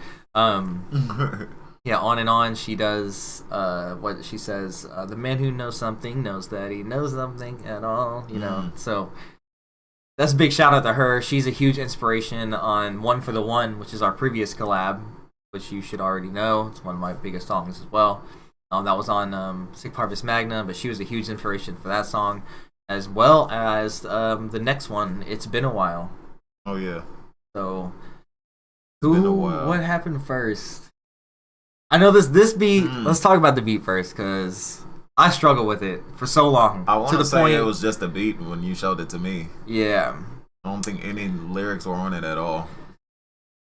Yeah, "On and On," she does what she says. The man who knows something knows that he knows something at all. You know, so that's a big shout out to her. She's a huge inspiration on "One for the One," which is our previous collab, which you should already know. It's one of my biggest songs as well. That was on Sick Harvest Magna, but she was a huge inspiration for that song, as well as the next one, "It's Been a While." Oh yeah. So, Been a while. what happened first? I know this beat. Let's talk about the beat first, because I struggled with it for so long. I want to to the say point, it was just a beat when you showed it to me. yeah. I don't think any lyrics were on it at all.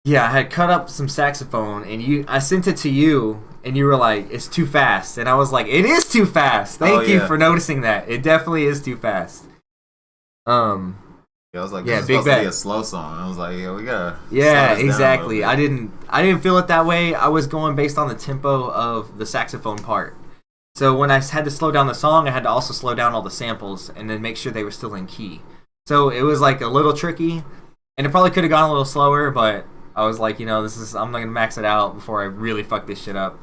Yeah, I had cut up some saxophone, and I sent it to you, and you were like, "It's too fast," and I was like, "It is too fast." Thank you yeah. for noticing that. It definitely is too fast. Yeah, I was like, Yeah, this is Big supposed to be Bet. a slow song. I was like, yeah, we gotta. Yeah, slow this down a exactly. little bit. I didn't feel it that way. I was going based on the tempo of the saxophone part. So when I had to slow down the song, I had to also slow down all the samples and then make sure they were still in key. So it was like a little tricky, and it probably could have gone a little slower, but I was like, I'm not gonna max it out before I really fuck this shit up.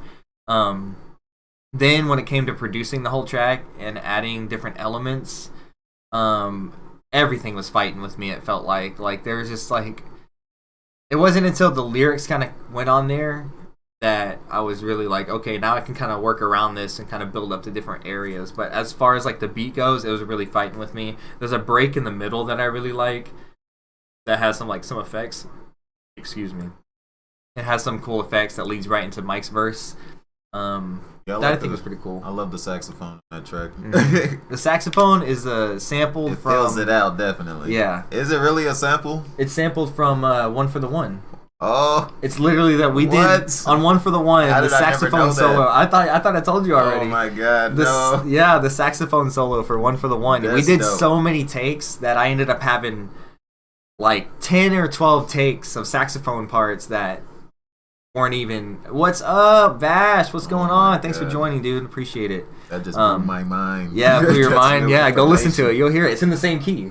Then when it came to producing the whole track and adding different elements, everything was fighting with me. It felt like there was just like, it wasn't until the lyrics kind of went on there that I was really like, okay, now I can kind of work around this and kind of build up to different areas. But as far as like the beat goes, it was really fighting with me. There's a break in the middle that I really like that has some effects. Excuse me. It has some cool effects that leads right into Mike's verse. Yeah, That I think was pretty cool. I love the saxophone on that track. The saxophone is sampled It from. fills it out, definitely. Yeah. Is it really a sample? It's sampled from "One for the One." Oh. It's literally that we did What? on "One for the One." How The did I never saxophone know that? solo. I thought I told you already. Oh my god, The, no. Yeah, the saxophone solo for "One for the One." We That's did dope. so many takes that I ended up having like 10 or 12 takes of saxophone parts that weren't even. What's up, Vash? What's going on? Thanks for God. joining, dude. Appreciate it. That just blew my mind. Yeah, blew your That's mind. new Yeah, go listen to it. information. You'll hear it. It's in the same key.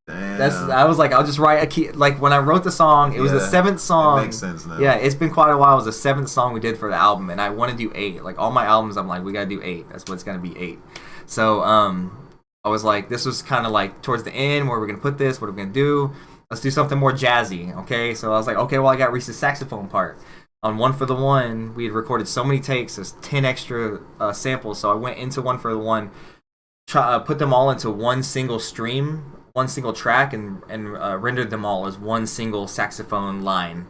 Damn. I was like, I'll just write a key. Like when I wrote the song, it was the Yeah, 7th song. It makes sense now. Yeah, it's been quite a while. It was the 7th song we did for the album, and I want to do 8. Like all my albums, I'm like, we gotta do 8. That's what's gonna be 8. So I was like, this was kind of like towards the end, where we're gonna put this. What are we gonna do? Let's do something more jazzy. Okay, so I was like, okay, well I got Reese's saxophone part. On "One for the One," we had recorded so many takes. There's 10 extra samples, so I went into "One for the One," put them all into one single stream, one single track, and rendered them all as one single saxophone line.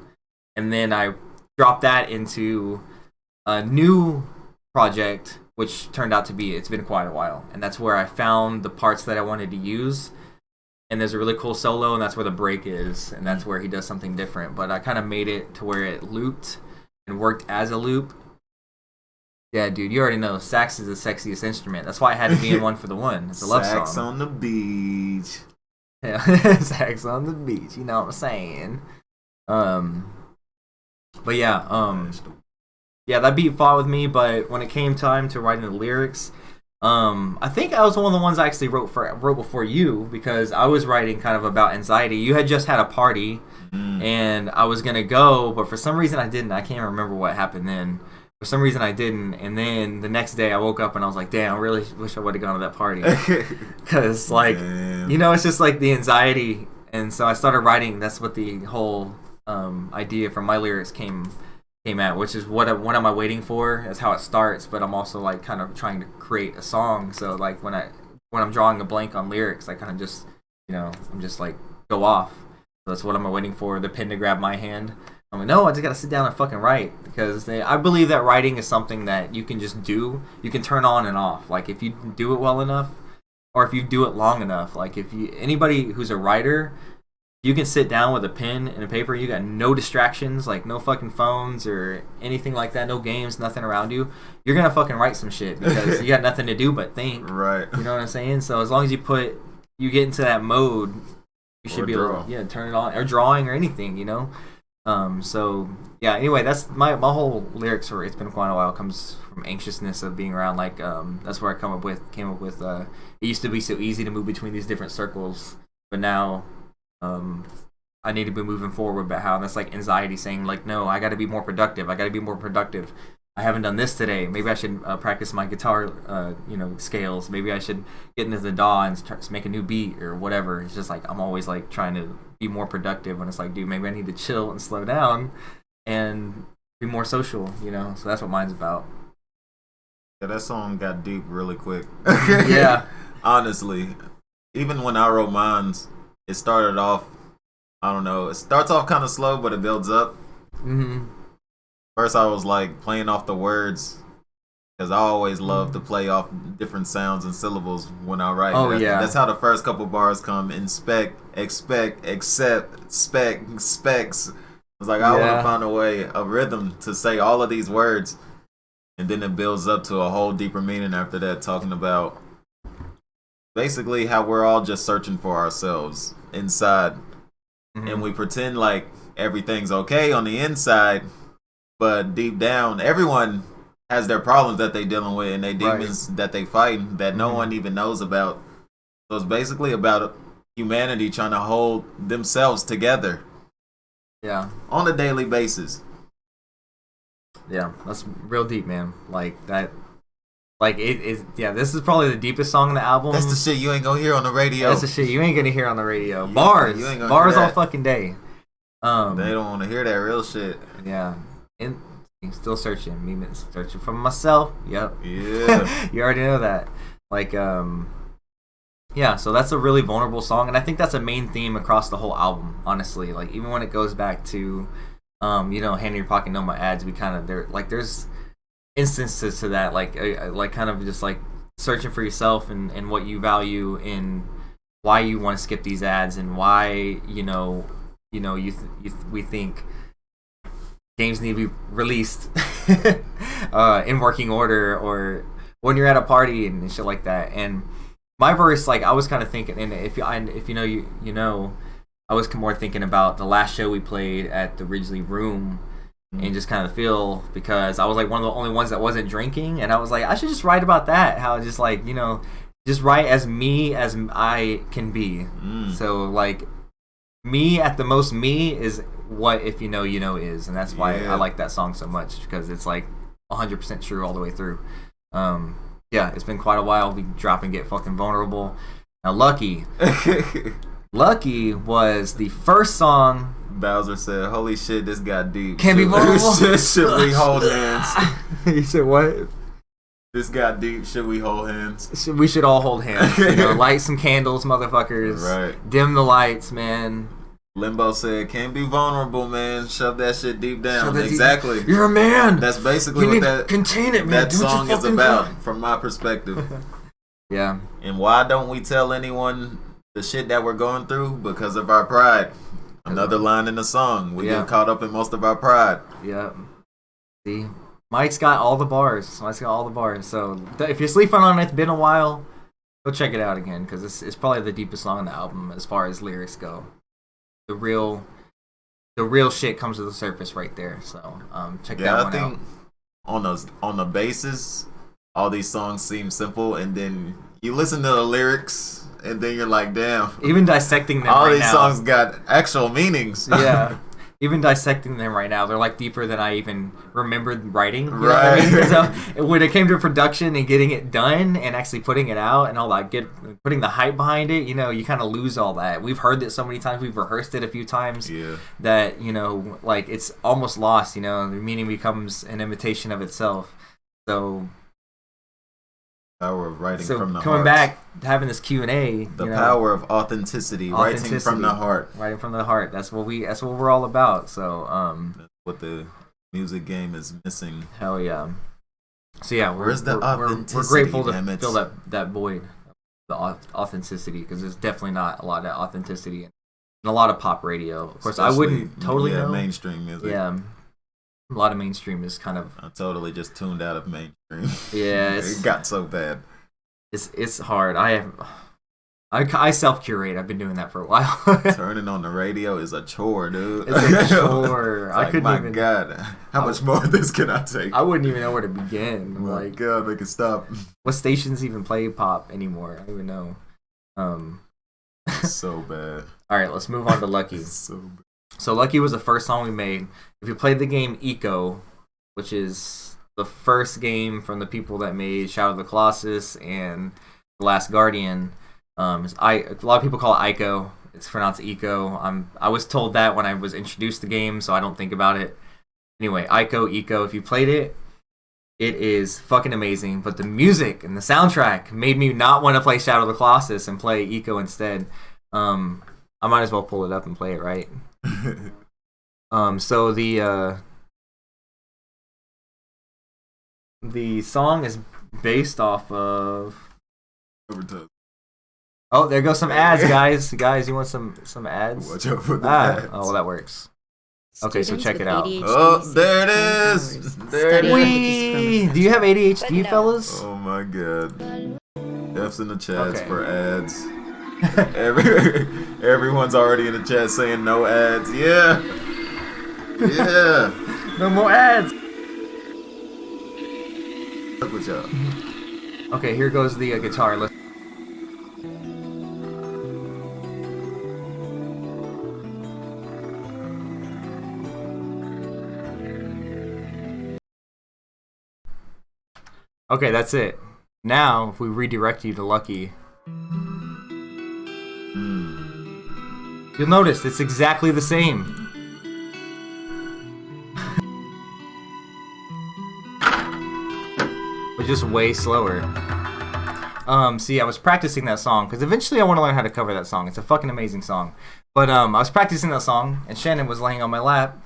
And then I dropped that into a new project, which turned out to be "It's Been Quite a While," and that's where I found the parts that I wanted to use. And there's a really cool solo, and that's where the break is, and that's where he does something different. But I kind of made it to where it looped and worked as a loop. Yeah, dude, you already know sax is the sexiest instrument. That's why I had to be in "One for the One." It's a love Sax song. on the beach. Yeah, sax on the beach. You know what I'm saying? But yeah, yeah, that beat fought with me. But when it came time to writing the lyrics, I think I was one of the ones I actually wrote before you, because I was writing kind of about anxiety. You had just had a party, and I was gonna go, but for some reason I didn't. I can't remember what happened then. For some reason I didn't, and then the next day I woke up and I was like, damn, I really wish I would have gone to that party. Because like, Damn. it's just like the anxiety. And so I started writing. That's what the whole idea from my lyrics came at, which is what am I waiting for? That's how it starts. But I'm also like kind of trying to create a song. So like when I'm drawing a blank on lyrics, I kind of just I'm just like go off. So that's what I'm waiting for, the pen to grab my hand. I'm like, no, I just gotta sit down and fucking write, because I believe that writing is something that you can just do. You can turn on and off. Like if you do it well enough, or if you do it long enough. Like if you anybody who's a writer, you can sit down with a pen and a paper. You got no distractions, like no fucking phones or anything like that, no games, nothing around you. You're gonna fucking write some shit because you got nothing to do but think. Right. You know what I'm saying? So as long as you get into that mode, you should be able to turn it on, or drawing or anything, you know. So yeah, anyway, that's my whole lyrics for It's Been Quite a While comes from anxiousness of being around, like that's where I came up with it used to be so easy to move between these different circles, but now I need to be moving forward. But how that's like anxiety saying like, no, I got to be more productive. I haven't done this today. Maybe I should practice my guitar scales. Maybe I should get into the DAW and start to make a new beat or whatever. It's just like I'm always like trying to be more productive when it's like, dude, maybe I need to chill and slow down and be more social, you know. So that's what mine's about. Yeah, that song got deep really quick. Yeah. Honestly, even when I wrote mine, it started off, I don't know, it starts off kind of slow, but it builds up. Mm-hmm. First, I was like playing off the words, because I always love to play off different sounds and syllables when I write. That's how the first couple bars come. Inspect, expect, accept, spec, specs. I was like, I want to find a rhythm to say all of these words. And then it builds up to a whole deeper meaning after that, talking about basically how we're all just searching for ourselves inside. Mm-hmm. And we pretend like everything's okay on the inside, but deep down, everyone has their problems that they're dealing with and their demons that they fight that no one even knows about. So it's basically about humanity trying to hold themselves together. Yeah. On a daily basis. Yeah, that's real deep, man. Like that. Like it is. Yeah, this is probably the deepest song on the album. That's the shit you ain't gonna hear on the radio. That's the shit you ain't gonna hear on the radio. Bars all fucking day. They don't want to hear that real shit. Yeah. And still searching. Me searching for myself. Yep. Yeah. You already know that. Like, yeah, so that's a really vulnerable song, and I think that's a main theme across the whole album, honestly. Like, even when it goes back to, hand in your pocket, no more ads, we kind of, there's instances to that, like kind of just like searching for yourself and what you value and why you want to skip these ads and why, we think games need to be released in working order, or when you're at a party and shit like that. And my verse, like, I was kind of thinking, and if you know, I was more thinking about the last show we played at the Ridgely Room, and just kind of feel, because I was like one of the only ones that wasn't drinking, and I was like, I should just write about that, how just like, just write as me as I can be. So like, me at the most me is what If You Know You Know is, and that's why I like that song so much, because it's like 100% true all the way through. Yeah, it's been quite a while. We drop and get fucking vulnerable. Now, Lucky was the first song. Bowser said, "Holy shit, this got deep. Can't be vulnerable. Should we hold hands?" He said, "What? This got deep. Should we hold hands?" We should all hold hands. Light some candles, motherfuckers. Right. Dim the lights, man. Limbo said, "Can't be vulnerable, man. Shove that shit deep down." Exactly. Deep. You're a man. That's basically what that contain it, man. That song is about, from my perspective. Yeah. And why don't we tell anyone the shit that we're going through? Because of our pride. Another line in the song. We get caught up in most of our pride. Yeah. See, Mike's got all the bars. So if you're sleeping on It's Been a While, go check it out again, because it's probably the deepest song on the album as far as lyrics go. The real shit comes to the surface right there. So check that one out. On the basis, all these songs seem simple, and then you listen to the lyrics, and then you're like, damn. Even dissecting them all right these now, songs got actual meanings. Yeah. Even dissecting them right now, they're like deeper than I even remembered writing. You right. Know what I mean? So when it came to production and getting it done and actually putting it out and all that, putting the hype behind it, you kind of lose all that. We've heard it so many times, we've rehearsed it a few times, that like it's almost lost. The meaning becomes an imitation of itself. So Power of writing So from the coming heart. back, having this Q&A, The power of authenticity, writing from the heart. writing from the heart. That's what we're all about. So That's what the music game is missing. hell yeah. So yeah, Where's the we're authenticity, grateful to damn it? fill that void, the authenticity, because there's definitely not a lot of authenticity in a lot of pop radio. Of course, I wouldn't Especially, totally know. mainstream music. Yeah, a lot of mainstream is kind of I totally just tuned out of mainstream. yeah. It got so bad. It's hard. I self curate. I've been doing that for a while. Turning on the radio is a chore, dude. It's a chore. It's I like, couldn't my even. God, how much more of this can I take? I wouldn't even know where to begin. Oh my Like, God, make it stop. what stations even play pop anymore? I don't even know. So bad. All right, let's move on to Lucky. It's so bad. So Lucky was the first song we made. If you played the game Eco, which is the first game from the people that made Shadow of the Colossus and The Last Guardian, a lot of people call it Ico. It's pronounced Eco. I was told that when I was introduced to the game, so I don't think about it. Anyway, Ico, Eco. If you played it, it is fucking amazing. But the music and the soundtrack made me not want to play Shadow of the Colossus and play Eco instead. I might as well pull it up and play it, right? So the song is based off of. Overtime. Oh, there goes some ads, guys. Guys, you want some ads? Watch out for the ads. Oh, well, that works. Okay, so Students check with it out. ADHD Oh, seek there it hours is. There it studying is. with Wee! Do you have ADHD, fellas? Oh my God. F's in the chats Okay. for ads. Everyone's already in the chat saying no ads. Yeah. Yeah. No more ads. Fuck with y'all. Okay, here goes the guitar. Let's. Okay, that's it. Now, if we redirect you to Lucky, you'll notice it's exactly the same. But just way slower. See, I was practicing that song because eventually I want to learn how to cover that song. It's a fucking amazing song. But I was practicing that song, and Shannon was laying on my lap,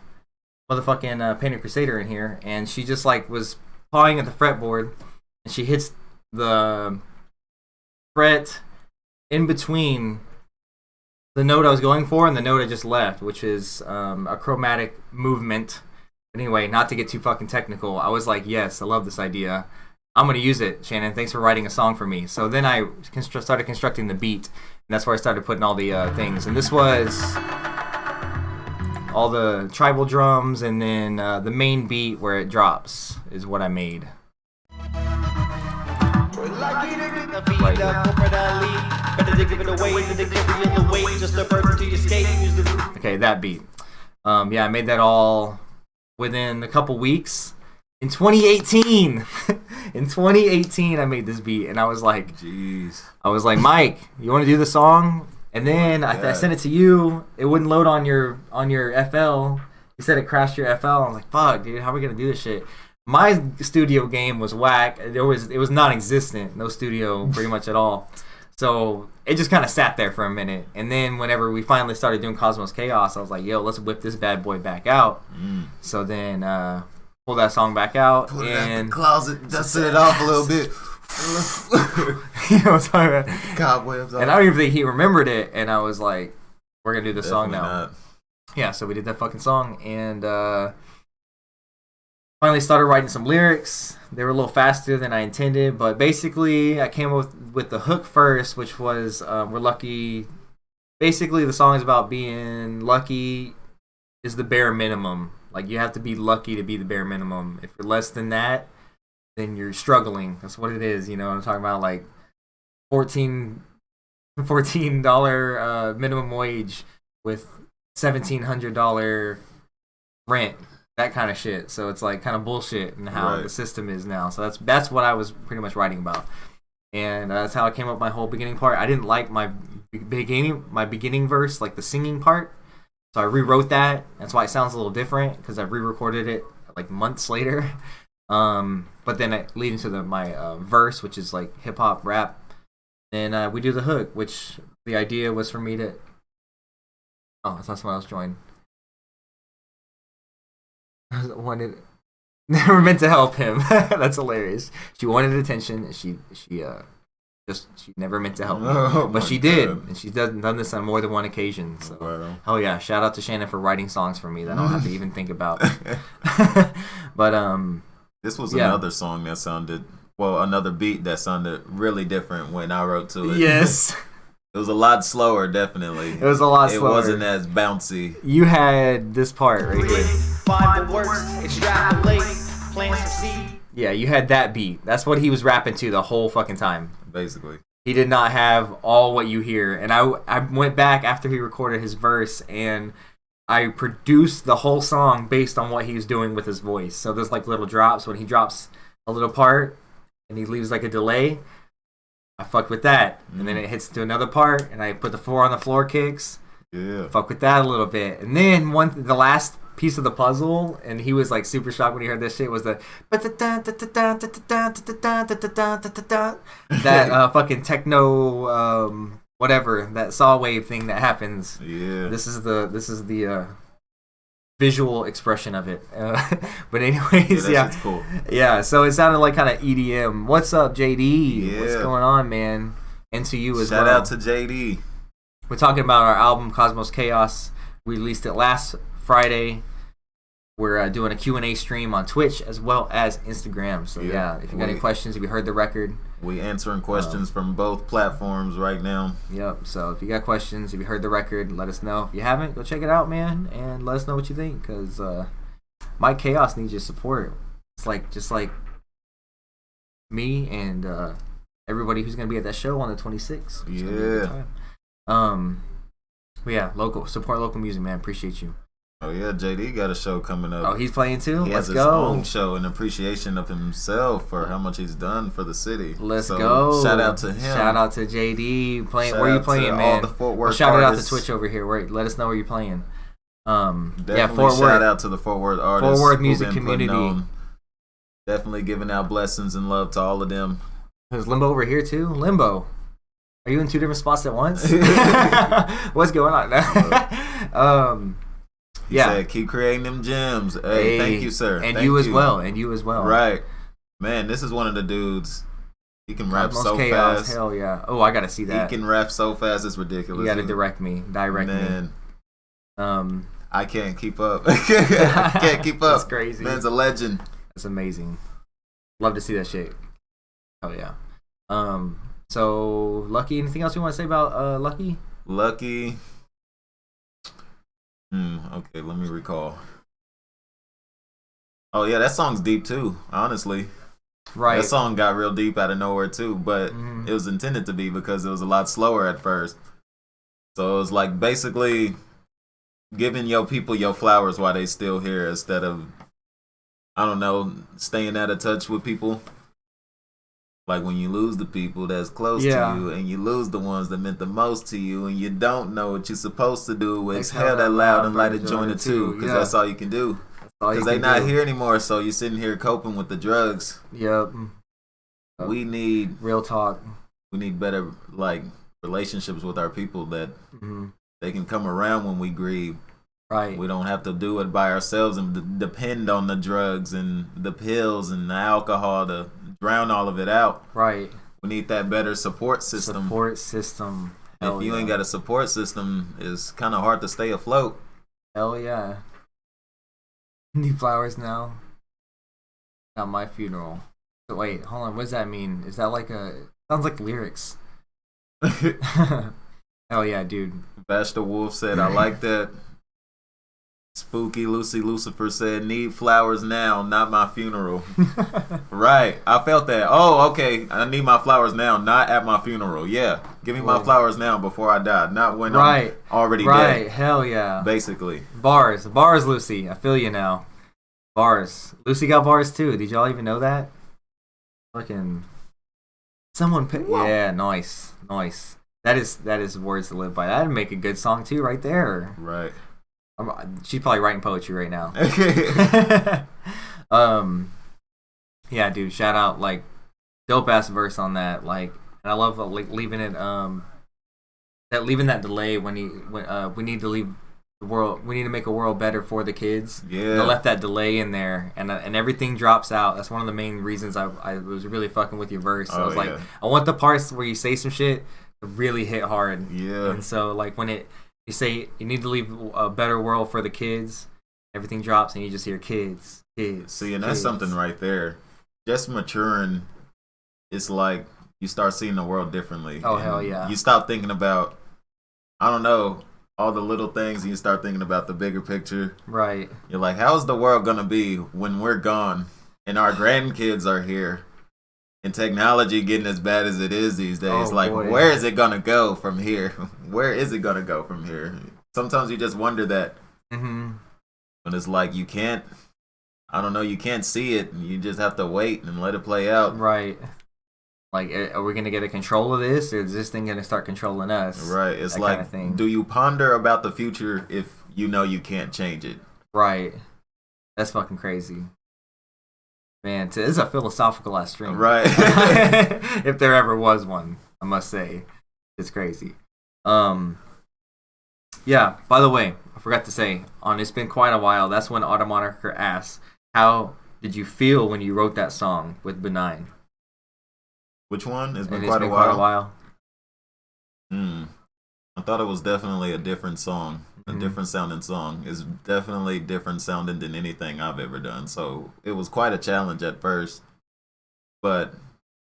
motherfucking Painted Crusader in here, and she just like was pawing at the fretboard, and she hits the fret in between the note I was going for and the note I just left, which is a chromatic movement. Anyway, not to get too fucking technical, I was like, yes, I love this idea. I'm going to use it, Shannon. Thanks for writing a song for me. So then I started constructing the beat, and that's where I started putting all the things. And this was all the tribal drums, and then the main beat where it drops is what I made. Right here. Okay, that beat. Yeah, I made that all within a couple weeks. In 2018, in 2018, I made this beat, and I was like, Jeez. Mike, you want to do the song? And then I sent it to you. It wouldn't load on your FL. You said it crashed your FL. I was like, fuck, dude, how are we gonna do this shit? My studio game was whack. It was non-existent, no studio pretty much at all. So it just kind of sat there for a minute. And then whenever we finally started doing Cosmos Chaos, I was like, yo, let's whip this bad boy back out. So then pull that song back out. Put it and out the closet, dusted it off a little bit. you know what I'm talking about? Cobwebs off. And I don't even think he remembered it. And I was like, we're going to do this song now. Not. Yeah, so we did that fucking song. And finally started writing some lyrics. They were a little faster than I intended. But basically, I came up with the hook first, which was we're lucky. Basically, the song is about being lucky is the bare minimum. Like, you have to be lucky to be the bare minimum. If you're less than that, then you're struggling. That's what it is, you know what I'm talking about? Like, $14 minimum wage with $1,700 rent, that kind of shit. So it's like kind of bullshit and how the system is now. So that's what I was pretty much writing about. And that's how I came up with my whole beginning part. I didn't like my beginning verse, like the singing part. So I rewrote that. That's why it sounds a little different, because I re-recorded it like months later. But then leading to my verse, which is like hip hop rap. Then we do the hook, which the idea was for me to. Oh, I thought someone else joined. I wanted. Never meant to help him. That's hilarious. She wanted attention. She never meant to help me, but she did, and she's done this on more than one occasion. So, hell yeah! Shout out to Shannon for writing songs for me that I don't have to even think about. But this was another song that sounded another beat that sounded really different when I wrote to it. Yes. It was a lot slower, definitely. It was a lot slower. It wasn't as bouncy. You had this part right here. Bible works, extrapolate, plant some seed. Yeah, you had that beat. That's what he was rapping to the whole fucking time. Basically. He did not have all what you hear. And I went back after he recorded his verse and I produced the whole song based on what he was doing with his voice. So there's like little drops. When he drops a little part and he leaves like a delay, I fucked with that. And then it hits to another part and I put the 4 on the floor kicks. Yeah. Fuck with that a little bit. And then the last piece of the puzzle, and he was like super shocked when he heard this shit, was the that fucking techno whatever, that saw wave thing that happens. Yeah. This is the visual expression of it. But anyways, yeah. That's cool. Yeah, so it sounded like kind of EDM. What's up, JD? Yeah. What's going on, man? And to you as well. Shout out to JD. We're talking about our album Cosmos Chaos. We released it last Friday. We're doing a Q&A stream on Twitch as well as Instagram. So yeah, if you got any questions, if you heard the record, we answering questions from both platforms right now. Yep. So if you got questions, if you heard the record, let us know. If you haven't, go check it out, man, and let us know what you think. Because Mike Khaos needs your support. It's like just like me and everybody who's gonna be at that show on the 26th. Yeah. But yeah, support local music, man. Appreciate you. Oh yeah, JD got a show coming up. Oh, he's playing too? He has his own show in appreciation of himself for how much he's done for the city. Let's go. Shout out to him. Shout out to JD. Where are you playing, man? All the Fort Worth shout artists. it out to Twitch over here. Let us know where you're playing. Definitely Fort Worth. Shout out to the Fort Worth artists. Fort Worth music community. Definitely giving out blessings and love to all of them. There's Limbo over here too. Limbo. Are you in 2 different spots at once? What's going on? He said, keep creating them gems. Hey, thank you, sir. And thank you as well. And you as well. Right. Man, this is one of the dudes. He can rap so Chaos, fast. Hell yeah. Oh, I got to see that. He can rap so fast, it's ridiculous. You got to direct me. Man. Me. I can't keep up. I can't keep up. That's crazy. Man's a legend. That's amazing. Love to see that shit. Oh, yeah. So, Lucky, anything else you want to say about Lucky? Lucky. Okay, let me recall. Oh yeah, that song's deep too, honestly. Right. That song got real deep out of nowhere too, but it was intended to be because it was a lot slower at first. So it was like basically giving your people your flowers while they still here instead of, I don't know, staying out of touch with people. Like when you lose the people that's close to you and you lose the ones that meant the most to you and you don't know what you're supposed to do, exhale that loud and light a joint or two because that's all you can do. Because they not here anymore, so you're sitting here coping with the drugs. Yep. We need real talk. We need better like relationships with our people that they can come around when we grieve. Right. We don't have to do it by ourselves and depend on the drugs and the pills and the alcohol to drown all of it out. Right. We need that better support system. If you ain't got a support system, it's kind of hard to stay afloat. Hell yeah. Need flowers now. Not my funeral. So wait, hold on. What does that mean? Is that like sounds like lyrics. Hell yeah, dude. Bash the Wolf said, I like that. Spooky Lucy Lucifer said, need flowers now, not my funeral. Right. I felt that. Oh, okay. I need my flowers now, not at my funeral. Yeah. Give me my flowers now before I die, not when I'm already dead. Right. Hell yeah. Basically. Bars, Lucy. I feel you now. Bars. Lucy got bars too. Did y'all even know that? Fucking someone yeah, nice. That is words to live by. That'd make a good song too right there. Right. She's probably writing poetry right now. Yeah, dude. Shout out, like, dope ass verse on that. Like, and I love like leaving it leaving that delay when we need to leave the world. We need to make a world better for the kids. Yeah. And I left that delay in there, and everything drops out. That's one of the main reasons I was really fucking with your verse. So I was like, I want the parts where you say some shit to really hit hard. Yeah. And so like when you say you need to leave a better world for the kids, everything drops and you just hear kids. See, and that's something right there. Just maturing, it's like you start seeing the world differently. Oh, hell yeah. You stop thinking about, I don't know, all the little things, and you start thinking about the bigger picture. Right. You're like, how's the world going to be when we're gone and our grandkids are here and technology getting as bad as it is these days? Where is it going to go from here? Where is it going to go from here? Sometimes you just wonder that. Mm-hmm. But it's like you can't see it. You just have to wait and let it play out. Right. Like, are we going to get a control of this, or is this thing going to start controlling us? Right. It's that like, kind of thing. Do you ponder about the future if you know you can't change it? Right. That's fucking crazy. Man, this is a philosophical ass stream. Right. If there ever was one, I must say. It's crazy. Yeah, by the way, I forgot to say, on It's Been Quite a While, that's when Automoniker asks, how did you feel when you wrote that song with b-nign? Which one? It's been And quite It's Been a while. Quite a While. I thought it was definitely a different song, a different sounding song. It's definitely different sounding than anything I've ever done. So it was quite a challenge at first. But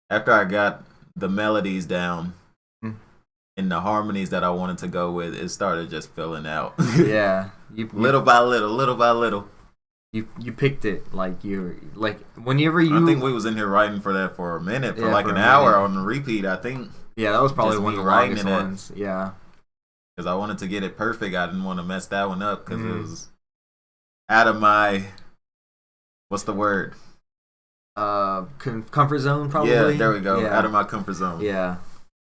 after I got the melodies down and the harmonies that I wanted to go with, it started just filling out. Yeah. Little by little. You picked it whenever you. I think we was in here writing for that for a minute, for an hour minute. on the repeat. I think. Yeah, that was probably Just one of me the writing longest it. ones. Yeah. Because I wanted to get it perfect. I didn't want to mess that one up because it was out of my, what's the word? Comfort zone, probably. Yeah, there we go. Yeah. Out of my comfort zone. Yeah.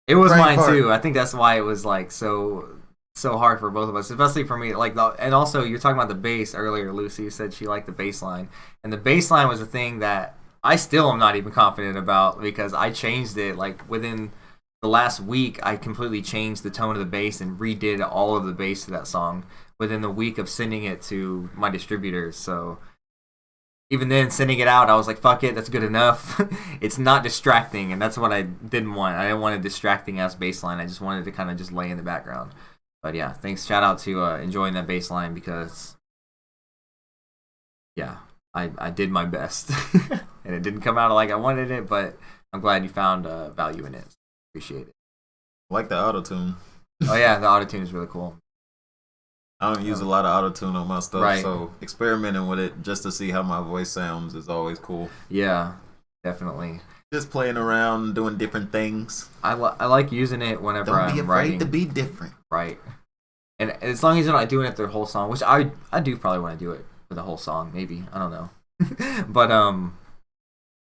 It was Great mine part. too. I think that's why it was like so hard for both of us, especially for me. Like, and also you're talking about the bass earlier. Lucy said she liked the bass line, and the bass line was a thing that I still am not even confident about because I changed it like within the last week. I completely changed the tone of the bass and redid all of the bass to that song within the week of sending it to my distributors. So even then, sending it out, I was like, fuck it, that's good enough. It's not distracting, and that's what I didn't want. I didn't want a distracting ass bass line. I just wanted to kind of just lay in the background. But yeah, thanks. Shout out to enjoying that bass line because, yeah, I did my best. And it didn't come out like I wanted it, but I'm glad you found value in it. Appreciate it. I like the auto-tune. Oh, yeah, the auto-tune is really cool. I don't use a lot of auto-tune on my stuff, Right. so experimenting with it just to see how my voice sounds is always cool. Yeah, definitely. Just playing around, doing different things. I like using it whenever Don't be I'm afraid writing. to be different. Right. And as long as you're not doing it the whole song, which I do probably want to do it for the whole song, maybe. I don't know. But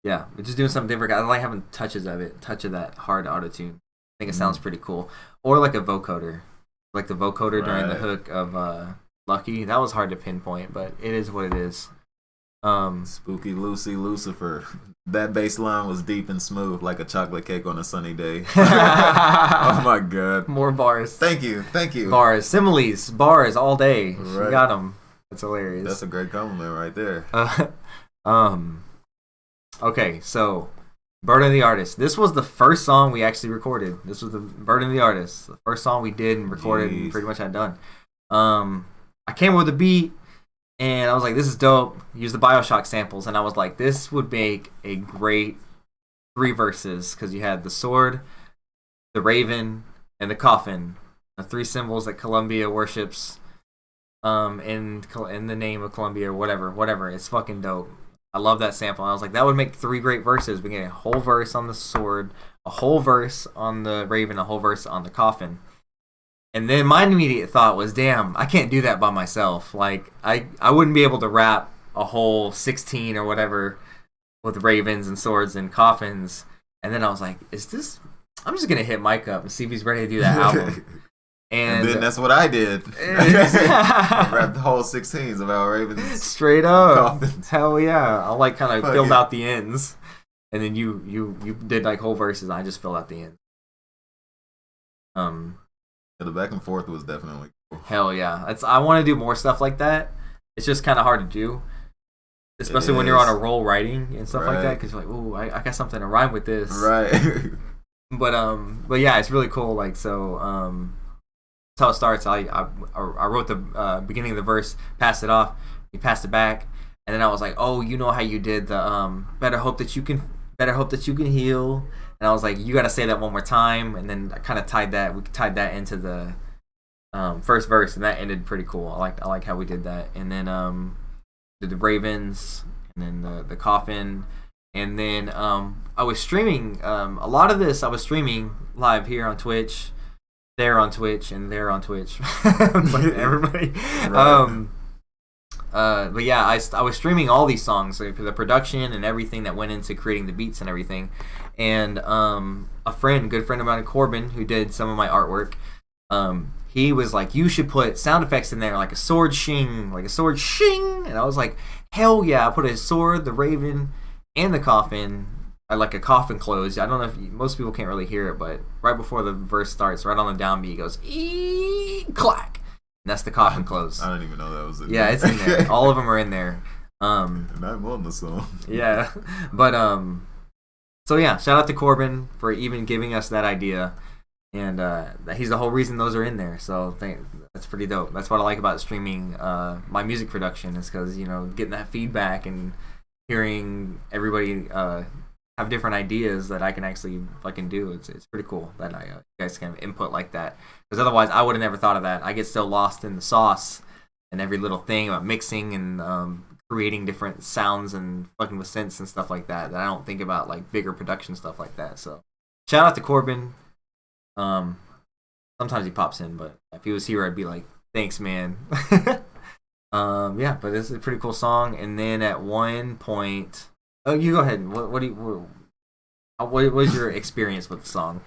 yeah, just doing something different. I like having touch of that hard auto-tune. I think it sounds pretty cool. Or like a vocoder. Like the vocoder during the Right. hook of Lucky. That was hard to pinpoint, but it is what it is. Spooky Lucy Lucifer. That bass line was deep and smooth like a chocolate cake on a sunny day. Oh my god. More bars. Thank you. Bars. Similes. Bars all day. She Right. got them. That's hilarious. That's a great compliment right there. Okay, so Burden of the Artist. This was the first song we actually recorded. This was the Burden of the Artist. The first song we did and recorded and Jeez. pretty much had done. I came up with a beat and I was like, this is dope. Use the Bioshock samples. And I was like, this would make a great 3 verses because you had the sword, the raven, and the coffin. The 3 symbols that Columbia worships in the name of Columbia or whatever. It's fucking dope. I love that sample. I was like, that would make 3 great verses. We get a whole verse on the sword, a whole verse on the raven, a whole verse on the coffin. And then my immediate thought was, damn, I can't do that by myself. Like, I wouldn't be able to rap a whole 16 or whatever with ravens and swords and coffins. And then I was like, I'm just going to hit Mike up and see if he's ready to do that album. And then that's what I did. I rapped the whole 16s about Ravens. Straight up. Coffins. Hell yeah. I like kind of Fuck filled yeah. out the ends. And then you did like whole verses. And I just filled out the ends. The back and forth was definitely cool. Hell yeah. I want to do more stuff like that. It's just kind of hard to do. Especially when you're on a roll writing and stuff like that. Because you're like, ooh, I got something to rhyme with this. Right. But yeah, it's really cool. Like, so, that's how it starts. I wrote the beginning of the verse, passed it off, he passed it back, and then I was like, oh, you know how you did the better hope that you can heal, and I was like, you got to say that one more time, and then I kind of tied that into the first verse, and that ended pretty cool. I like how we did that, and then did the Ravens, and then the coffin, and then I was streaming a lot of this. I was streaming live here on Twitch. They're on Twitch and they're on Twitch. It's like everybody. Right. But yeah, I was streaming all these songs, like the production and everything that went into creating the beats and everything. And a good friend of mine, Corbin, who did some of my artwork, he was like, you should put sound effects in there, like a sword shing, and I was like, hell yeah! I put a sword, the raven, and the coffin. I like a coffin close. I don't know if most people can't really hear it, but right before the verse starts, right on the downbeat, it goes clack, and that's the coffin close. I didn't even know that was in there. Yeah, it's in there. All of them are in there. And I'm on the song. Yeah, but so yeah, shout out to Corbin for even giving us that idea, and he's the whole reason those are in there. So that's pretty dope. That's what I like about streaming my music production, is because getting that feedback and hearing everybody have different ideas that I can actually fucking do. It's pretty cool that you guys can input like that, because otherwise I would have never thought of that. I get so lost in the sauce and every little thing about mixing and creating different sounds and fucking with synths and stuff like that I don't think about like bigger production stuff like that. So shout out to Corbin. Sometimes he pops in, but if he was here I'd be like, thanks man. Yeah, but it's a pretty cool song. And then at one point, oh, you go ahead. What was your experience with the song?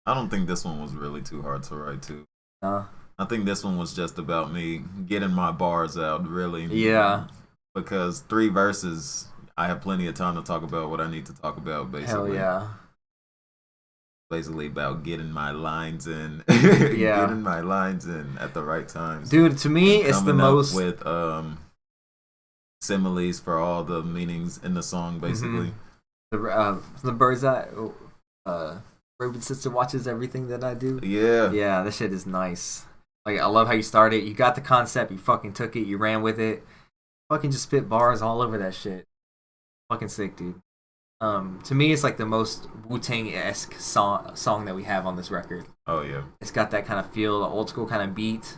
I don't think this one was really too hard to write to. I think this one was just about me getting my bars out, really. Yeah. Because 3 verses, I have plenty of time to talk about what I need to talk about, basically. Hell yeah. Basically about getting my lines in. Yeah. Getting my lines in at the right times. Dude, to me, it's the most... with similes for all the meanings in the song, basically. The bird's eye... Raven Sister watches everything that I do. Yeah. Yeah, that shit is nice. Like, I love how you started. You got the concept. You fucking took it. You ran with it. Fucking just spit bars all over that shit. Fucking sick, dude. To me, it's like the most Wu-Tang-esque song that we have on this record. Oh, yeah. It's got that kind of feel, the old school kind of beat.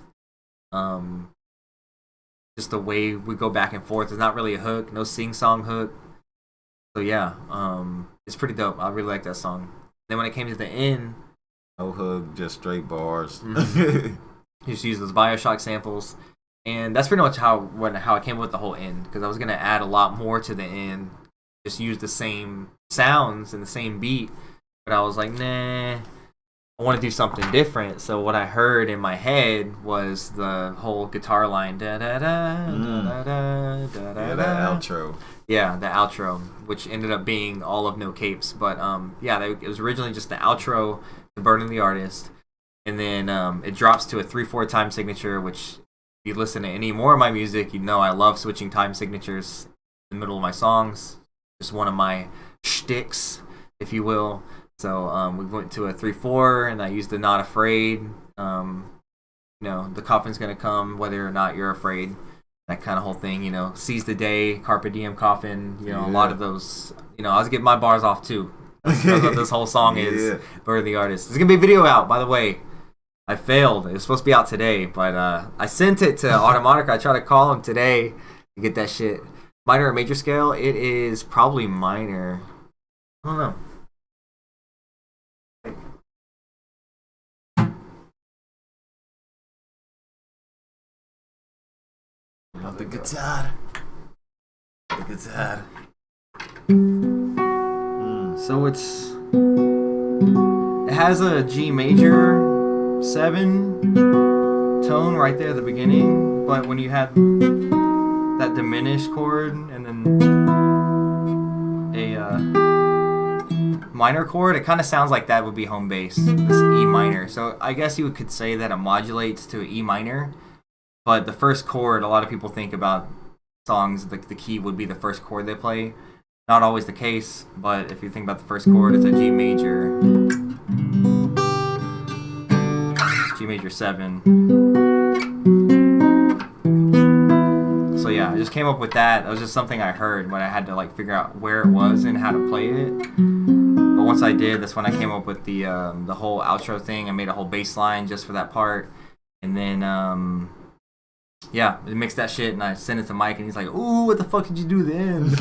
Just the way we go back and forth. There's not really a hook. No sing-song hook. So, yeah. It's pretty dope. I really like that song. Then when it came to the end... No hook, just straight bars. Mm-hmm. Just use those Bioshock samples. And that's pretty much how I came up with the whole end. Because I was going to add a lot more to the end. Just use the same sounds and the same beat. But I was like, nah, I want to do something different. So what I heard in my head was the whole guitar line. Da da da da da da da da. Yeah, that outro. Yeah, the outro, which ended up being all of No Capes. But yeah, it was originally just the outro to Burden the Artist. And then it drops to a 3/4 time signature, which if you listen to any more of my music, you know I love switching time signatures in the middle of my songs. Just one of my shticks, if you will. So we went to a 3/4, and I used the Not Afraid. The coffin's gonna come whether or not you're afraid. That kind of whole thing, seize the day, carpe diem coffin. A lot of those. I was getting my bars off too. That's what this whole song is. Bird the Artist. There's gonna be a video out, by the way. I failed. It was supposed to be out today, but I sent it to Automatica. I tried to call him today to get that shit. Minor or major scale? It is probably minor. I don't know. Not the guitar. The guitar. So it has a G major 7 tone right there at the beginning, but when you had that diminished chord and then a minor chord, it kind of sounds like that would be home bass, this E minor. So I guess you could say that it modulates to E minor, but the first chord, a lot of people think about songs, the key would be the first chord they play. Not always the case, but if you think about the first chord, it's a G major 7. So yeah, I just came up with that. That was just something I heard when I had to like figure out where it was and how to play it. But once I did, that's when I came up with the whole outro thing. I made a whole bass line just for that part, and then yeah, I mixed that shit and I sent it to Mike, and he's like, "Ooh, what the fuck did you do then?"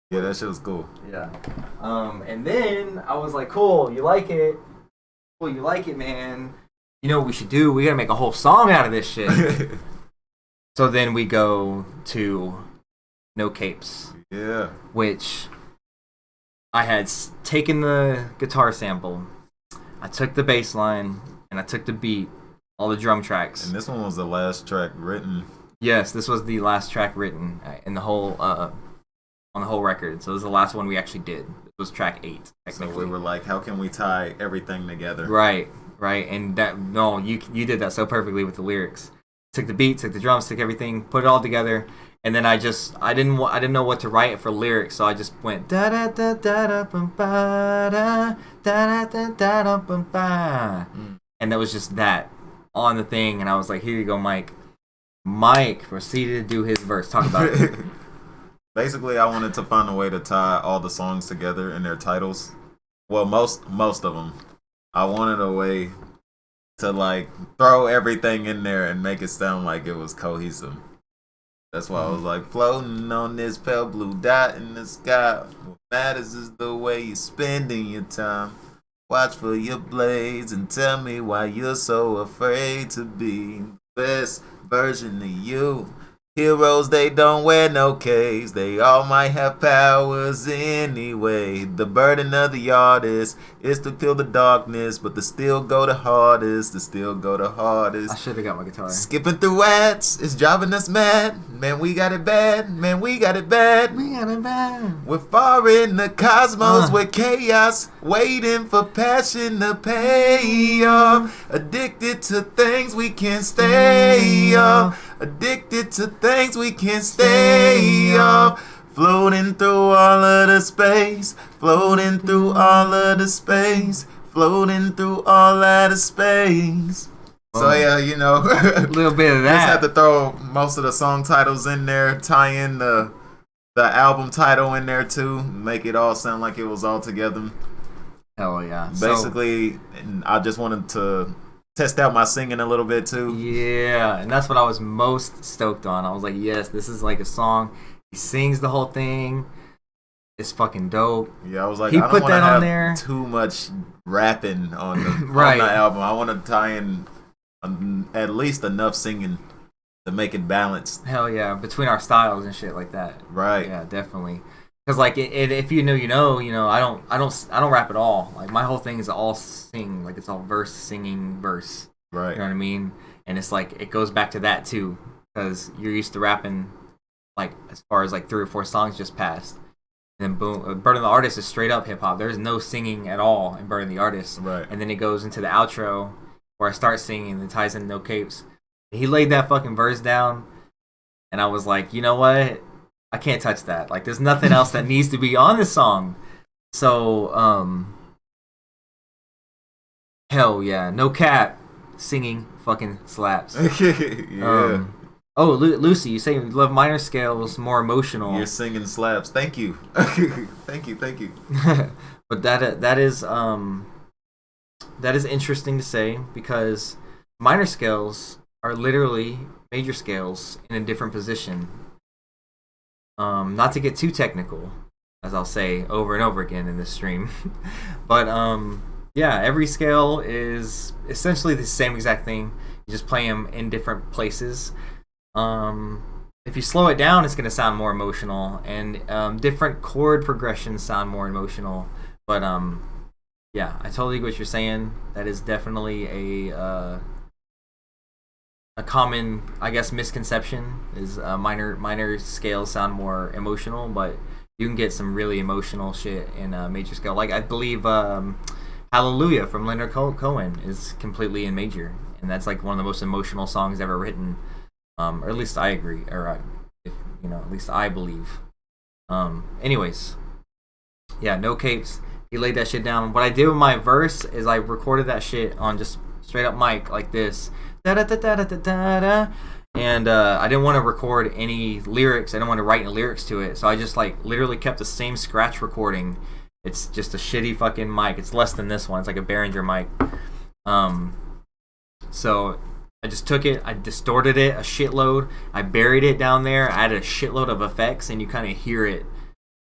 Yeah, that shit was cool. Yeah. And then I was like, "Cool, you like it? Cool, you like it, man. You know what we should do? We gotta make a whole song out of this shit." So then we go to No Capes. Yeah. Which I had taken the guitar sample, I took the bass line, and I took the beat, all the drum tracks. And this one was the last track written. Yes, this was the last track written in the whole on the whole record. So this is the last one we actually did. It was track 8. So we were like, how can we tie everything together? Right. And you did that so perfectly with the lyrics. Took the beat, took the drums, took everything, put it all together, and then I didn't know what to write for lyrics, so I just went da da da da da bum ba da da da da da bum ba, and that was just that on the thing, and I was like, here you go, Mike. Mike proceeded to do his verse. Talk about it. Basically, I wanted to find a way to tie all the songs together in their titles. Well, most of them. I wanted a way to like throw everything in there and make it sound like it was cohesive. That's why I was like, floating on this pale blue dot in the sky. What matters is the way you're spending your time. Watch for your blades and tell me why you're so afraid to be the best version of you. Heroes, they don't wear no capes. They all might have powers anyway. The burden of the artist is to kill the darkness, but to still go the hardest. I should have got my guitar. Skipping through ads is driving us mad. Man, we got it bad. We're far in the cosmos with chaos, waiting for passion to pay off. Addicted to things we can't stay off. Addicted to things we can't stay off. Floating through all of the space. Floating through all of the space. Floating through all of the space. So yeah, you know, a little bit of that. Just had to throw most of the song titles in there, tie in the album title in there too, make it all sound like it was all together. Hell yeah. Basically, and I just wanted to test out my singing a little bit too. Yeah, and that's what I was most stoked on. I was like, yes, this is like a song. He sings the whole thing. It's fucking dope. Yeah, I was like, he I don't put want to that on have there. too much rapping on the, right. on the album. I want to tie in at least enough singing to make it balanced. Hell yeah, between our styles and shit like that. Right. Yeah, definitely. Because like if you know, you know. I don't rap at all. Like my whole thing is all sing. Like it's all verse, singing, verse. Right. You know what I mean? And it's like it goes back to that too, because you're used to rapping, like as far as like 3 or 4 songs just passed, and then boom, Burden the Artist is straight up hip hop. There's no singing at all in Burden the Artist. Right. And then it goes into the outro where I start singing and it ties in No Capes. He laid that fucking verse down, and I was like, you know what? I can't touch that. Like, there's nothing else that needs to be on this song. So, hell yeah, no cap, singing fucking slaps. Yeah. Lucy, you say you love minor scales, more emotional. You're singing slaps. Thank you. Thank you. But that is interesting to say, because minor scales are literally major scales in a different position. Not to get too technical, as I'll say over and over again in this stream, but yeah, every scale is essentially the same exact thing. You just play them in different places. If you slow it down, it's going to sound more emotional, and different chord progressions sound more emotional. But Yeah, I totally get what you're saying. That is definitely a common, I guess, misconception is minor scales sound more emotional, but you can get some really emotional shit in a major scale. Like I believe Hallelujah from Leonard Cohen is completely in major, and that's like one of the most emotional songs ever written. Or at least I agree, or at least I believe. Anyways, yeah, No Capes. He laid that shit down. What I did with my verse is I recorded that shit on just straight up mic like this. Da da da da da da da. And I didn't want to record any lyrics. I didn't want to write any lyrics to it. So I just like literally kept the same scratch recording. It's just a shitty fucking mic. It's less than this one. It's like a Behringer mic. So I just took it. I distorted it a shitload. I buried it down there. I added a shitload of effects, and you kind of hear it.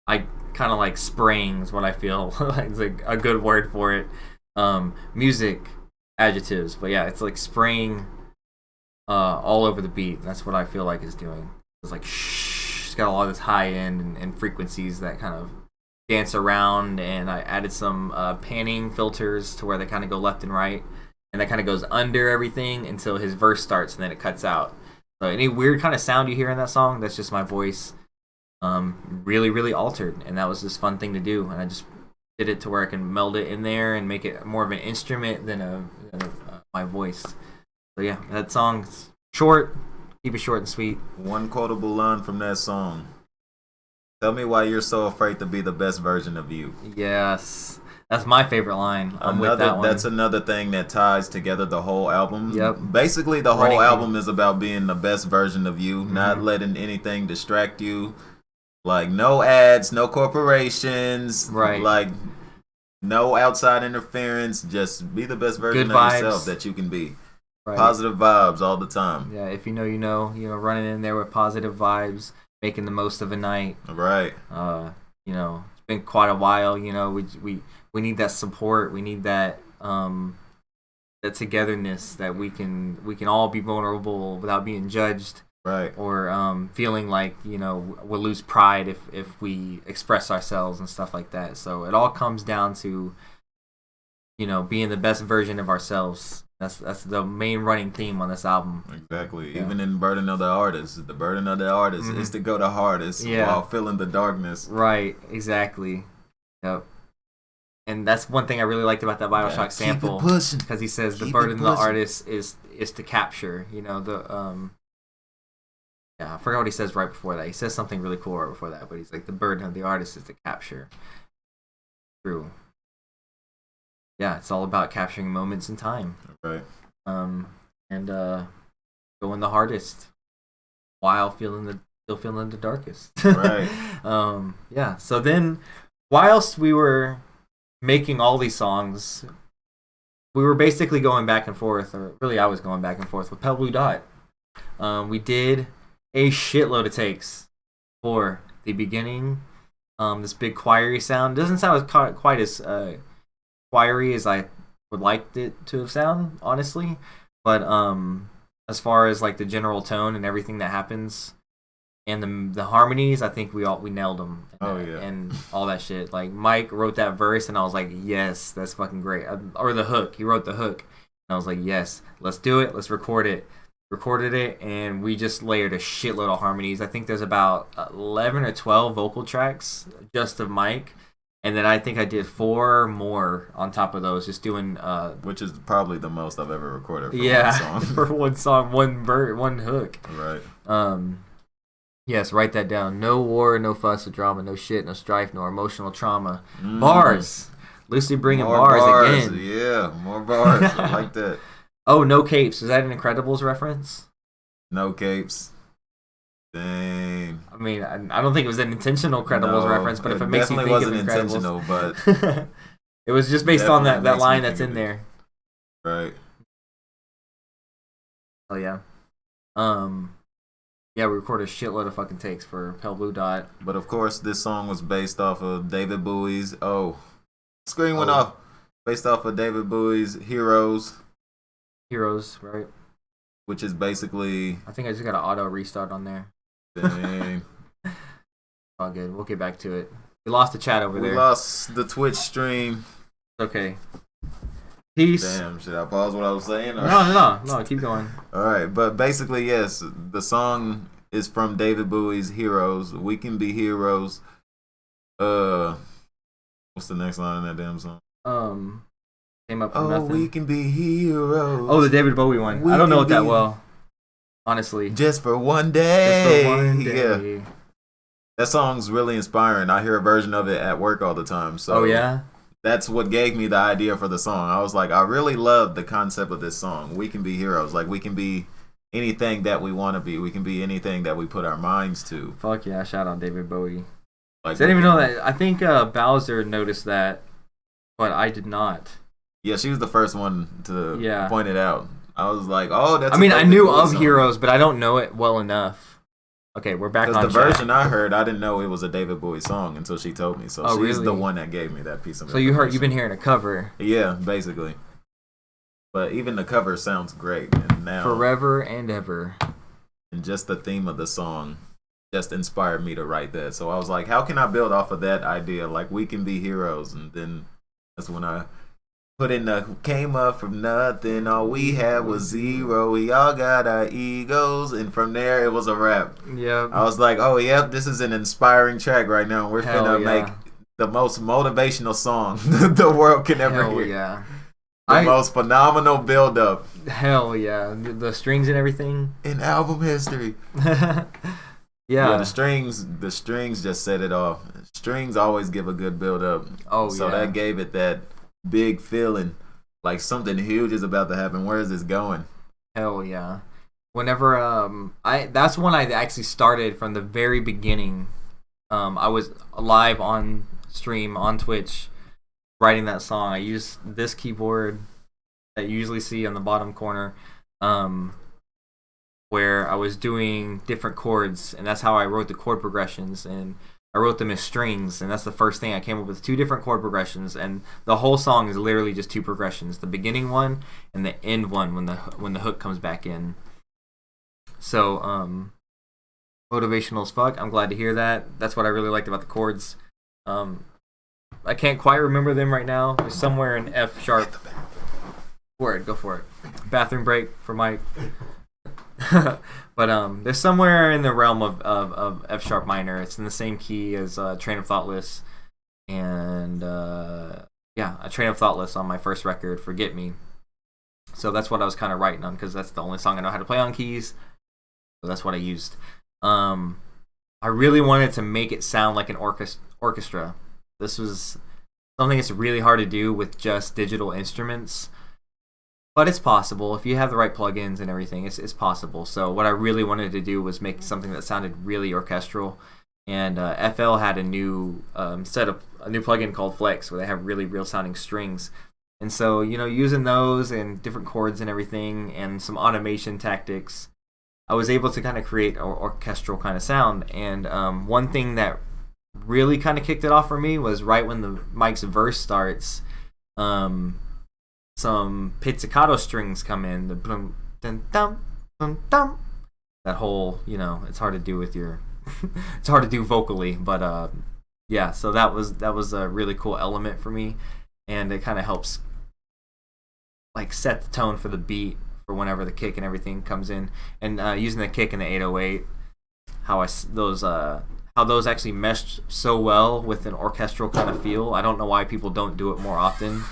I kind of like spraying is what I feel. It's like a good word for it. Music adjectives, but yeah, it's like spraying all over the beat. That's what I feel like it's doing. It's like shh. It's got a lot of this high end and frequencies that kind of dance around, and I added some panning filters to where they kind of go left and right, and that kind of goes under everything until his verse starts, and then it cuts out. So any weird kind of sound you hear in that song, that's just my voice. Really, really altered, and that was this fun thing to do, and I just did it to where I can meld it in there and make it more of an instrument than my voice. So yeah, that song's short. Keep it short and sweet. One quotable line from that song. Tell me why you're so afraid to be the best version of you. Yes, that's my favorite line. I'm with that one. That's another thing that ties together the whole album. Yep. Basically, the whole album is about being the best version of you, not letting anything distract you. Like, no ads, no corporations. Right. Like, no outside interference. Just be the best version of yourself that you can be. Right. Positive vibes all the time. Yeah, if you know, you know. Running in there with positive vibes, making the most of a night. Right. It's been quite a while. We need that support. We need that that togetherness that we can all be vulnerable without being judged. Right. Or feeling like, we'll lose pride if we express ourselves and stuff like that. So it all comes down to, being the best version of ourselves. That's the main running theme on this album. Exactly. Yeah. Even in Burden of the Artist, the burden of the artist is to go the hardest while feeling the darkness. Right. Exactly. Yep. And that's one thing I really liked about that Bioshock sample, because he says the burden of the artist is to capture. I forgot what he says right before that. He says something really cool right before that, but he's like, the burden of the artist is to capture. True. Yeah, it's all about capturing moments in time. Right. And going the hardest while still feeling the darkest. Right. Yeah. So then, whilst we were making all these songs, we were basically going back and forth, or really I was going back and forth with Pale Blue Dot. We did a shitload of takes for the beginning. This big choiry sound doesn't sound quite as choiry as I would like it to have sound, honestly. But as far as like the general tone and everything that happens and the harmonies, I think we nailed them. And all that shit. Like Mike wrote that verse, and I was like, yes, that's fucking great. Or the hook, he wrote the hook, and I was like, yes, let's do it, let's record it. Recorded it, and we just layered a shitload of harmonies. I think there's about 11 or 12 vocal tracks just of Mike, and then I think I did 4 more on top of those, just doing which is probably the most I've ever recorded for one song. For one song, one hook. Right. Yes, write that down. No war, no fuss or drama, no shit, no strife, no emotional trauma. Bars. Lucy bringing more bars again. Yeah, more bars. I like that. Oh, No Capes. Is that an Incredibles reference? No Capes. Dang. I mean, I don't think it was an intentional Incredibles reference, but if it makes you think of Incredibles. Intentional, but it was just based on that line that's in there. Right. Oh, yeah. Yeah, we recorded a shitload of fucking takes for Pale Blue Dot. But of course, this song was based off of David Bowie's... Screen went off. Based off of David Bowie's Heroes. Heroes, right? Which is basically... I think I just got an auto restart on there. Dang. All good. We'll get back to it. We lost the chat over there. We lost the Twitch stream. Okay. Peace. Damn, should I pause what I was saying? Or? No, keep going. All right, but basically, yes, the song is from David Bowie's Heroes. We Can Be Heroes. What's the next line in that damn song? Came up from Oh, nothing. we can be heroes. Oh, the David Bowie one. I don't know it that well, honestly. Just for one day. Just for one day. Yeah. That song's really inspiring. I hear a version of it at work all the time. So Oh yeah. that's what gave me the idea for the song. I was like, I really love the concept of this song. We can be heroes. Like, we can be anything that we want to be. We can be anything that we put our minds to. Fuck yeah! Shout out David Bowie. Like, I didn't even know that. I think Bowser noticed that, but I did not. Yeah, she was the first one to Yeah. point it out. I was like, oh, that's. I mean, I knew of song. Heroes, but I don't know it well enough. Okay, we're back on Because the track. version I heard, I didn't know it was a David Bowie song until she told me. So Oh, she's really? the one that gave me that piece of So information. you've been hearing a cover. Yeah, basically. But even the cover sounds great. And now, Forever and Ever. and just the theme of the song just inspired me to write that. So I was like, how can I build off of that idea? Like, we can be heroes. And then that's when I put in the came up from nothing. All we had was zero. We all got our egos. And from there, it was a rap. Yeah. I was like, oh, yep, this is an inspiring track right now. We're Hell finna yeah. make the most motivational song the world can ever Hell hear. yeah. The most phenomenal build-up Hell yeah. The strings and everything. in album history. Yeah. The strings just set it off. Strings always give a good build-up. Oh, so yeah. that gave it that big feeling, like something huge is about to happen. Where is this going? Hell yeah. Whenever that's when I actually started from the very beginning. I was live on stream on Twitch writing that song. I used this keyboard that you usually see on the bottom corner, where I was doing different chords, and that's how I wrote the chord progressions, and I wrote them as strings, and that's the first thing I came up with, 2 different chord progressions, and the whole song is literally just 2 progressions, the beginning one and the end one when the hook comes back in. So motivational as fuck. I'm glad to hear that. That's what I really liked about the chords. I can't quite remember them right now. They're somewhere in F sharp. Word, go for it. Bathroom break for Mike. But they're somewhere in the realm of F sharp minor. It's in the same key as Train of Thoughtless, and a Train of Thoughtless on my first record, Forget Me. So that's what I was kind of writing on, because that's the only song I know how to play on keys. So that's what I used. I really wanted to make it sound like an orchestra. This was something that's really hard to do with just digital instruments. But it's possible. If you have the right plugins and everything, it's possible. So what I really wanted to do was make something that sounded really orchestral. And FL had a new plugin called Flex, where they have really real sounding strings. And so, using those and different chords and everything and some automation tactics, I was able to kind of create an orchestral kind of sound. And one thing that really kind of kicked it off for me was right when the Mike's verse starts, some pizzicato strings come in, the boom, dun, dum, dum. That whole, it's hard to do with your, it's hard to do vocally, but yeah. So that was a really cool element for me, and it kind of helps like set the tone for the beat for whenever the kick and everything comes in, and using the kick and the 808, how those actually meshed so well with an orchestral kind of feel. I don't know why people don't do it more often.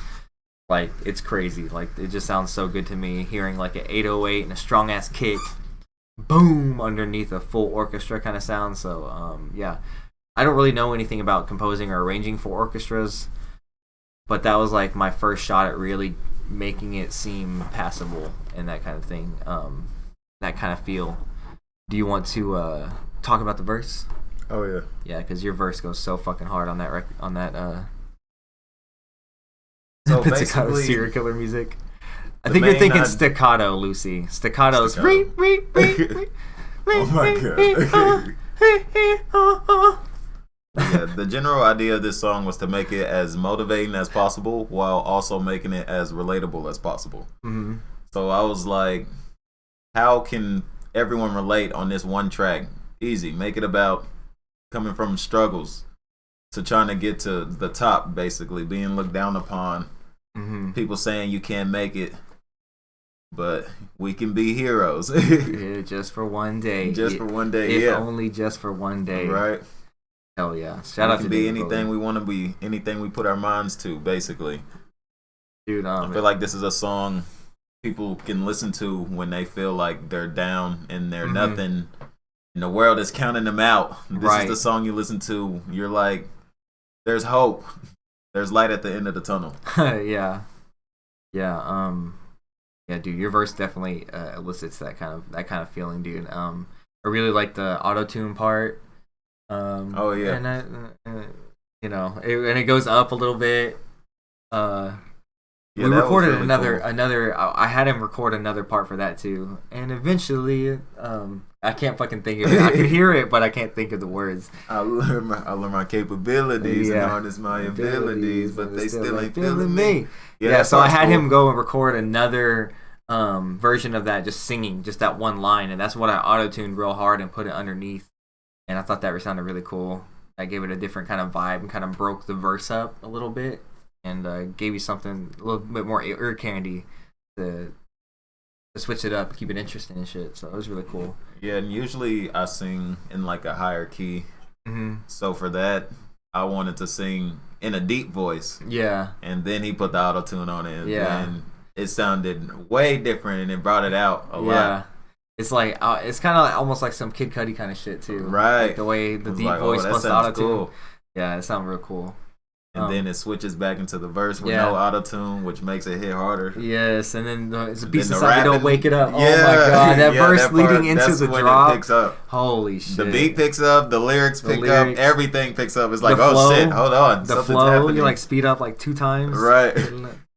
Like, it's crazy. Like, it just sounds so good to me, hearing like an 808 and a strong ass kick, boom, underneath a full orchestra kind of sound. So yeah, I don't really know anything about composing or arranging for orchestras, but that was like my first shot at really making it seem passable and that kind of thing, that kind of feel. Do you want to talk about the verse? Oh yeah. Yeah, because your verse goes so fucking hard on that So pizzicato basically, serial killer music. I the think you're main thinking id- staccato, Lucy. Staccato's Staccato. Oh my god. Yeah, the general idea of this song was to make it as motivating as possible while also making it as relatable as possible. Mm-hmm. So I was like, how can everyone relate on this one track? Easy. Make it about coming from struggles, to trying to get to the top, basically being looked down upon. People saying you can't make it, but we can be heroes. Yeah, just for one day. Just for one day. If yeah. only just for one day. Right. Hell yeah! Shout out to be David anything Bowie. we want to be, anything we put our minds to, basically. Dude, I feel like this is a song people can listen to when they feel like they're down and they're nothing, and the world is counting them out. This is the song you listen to. You're like, there's hope. There's light at the end of the tunnel. Yeah, dude. Your verse definitely elicits that kind of feeling, dude. I really like the auto tune part. Oh yeah, and it goes up a little bit. Yeah, we recorded really another. I had him record another part for that too, and eventually, I can't fucking think of it. I can hear it, but I can't think of the words. I learn my capabilities and harness my abilities, but they still ain't feeling me. Yeah, so I had him go and record another version of that, just singing, just that one line, and that's what I auto-tuned real hard and put it underneath. And I thought that sounded really cool. I gave it a different kind of vibe and kind of broke the verse up a little bit, and gave you something a little bit more ear candy to switch it up and keep it interesting and shit. So it was really cool. Yeah, and usually I sing in like a higher key. So for that, I wanted to sing in a deep voice. Yeah. And then he put the auto tune on it. Yeah. And it sounded way different, and it brought it out a lot. Yeah. It's like it's kind of almost like some Kid Cudi kind of shit too. Right. Like the way the deep like, voice plus the auto tune. Cool. Yeah, it sounded real cool. And then it switches back into the verse with no auto tune, which makes it hit harder. Yes, and then it's a beat the society don't wake it up. Yeah. Oh my god, that verse that part, leading into that's the when drop. It picks up. Holy shit. The beat picks up, the lyrics pick up, everything picks up. It's like, the flow, oh shit, hold on. The flow, happening. You like speed up like 2 times. Right.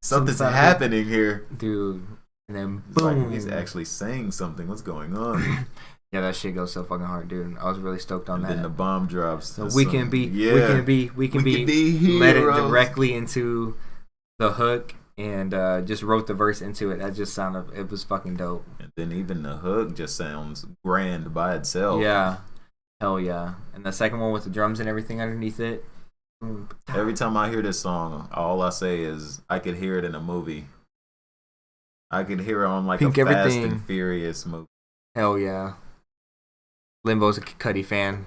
Something's happening here. Dude. And then it's boom. Like he's actually saying something. What's going on? Yeah, that shit goes so fucking hard, dude. I was really stoked on that. And then the bomb drops. So we can be heroes. led it directly into the hook and just wrote the verse into it. That just sounded, it was fucking dope. And then even the hook just sounds grand by itself. Yeah. Hell yeah. And the second one with the drums and everything underneath it. Every time I hear this song, all I say is I could hear it in a movie. I could hear it on like Pink a everything. Fast and Furious movie. Hell yeah. Limbo's a Cudi fan.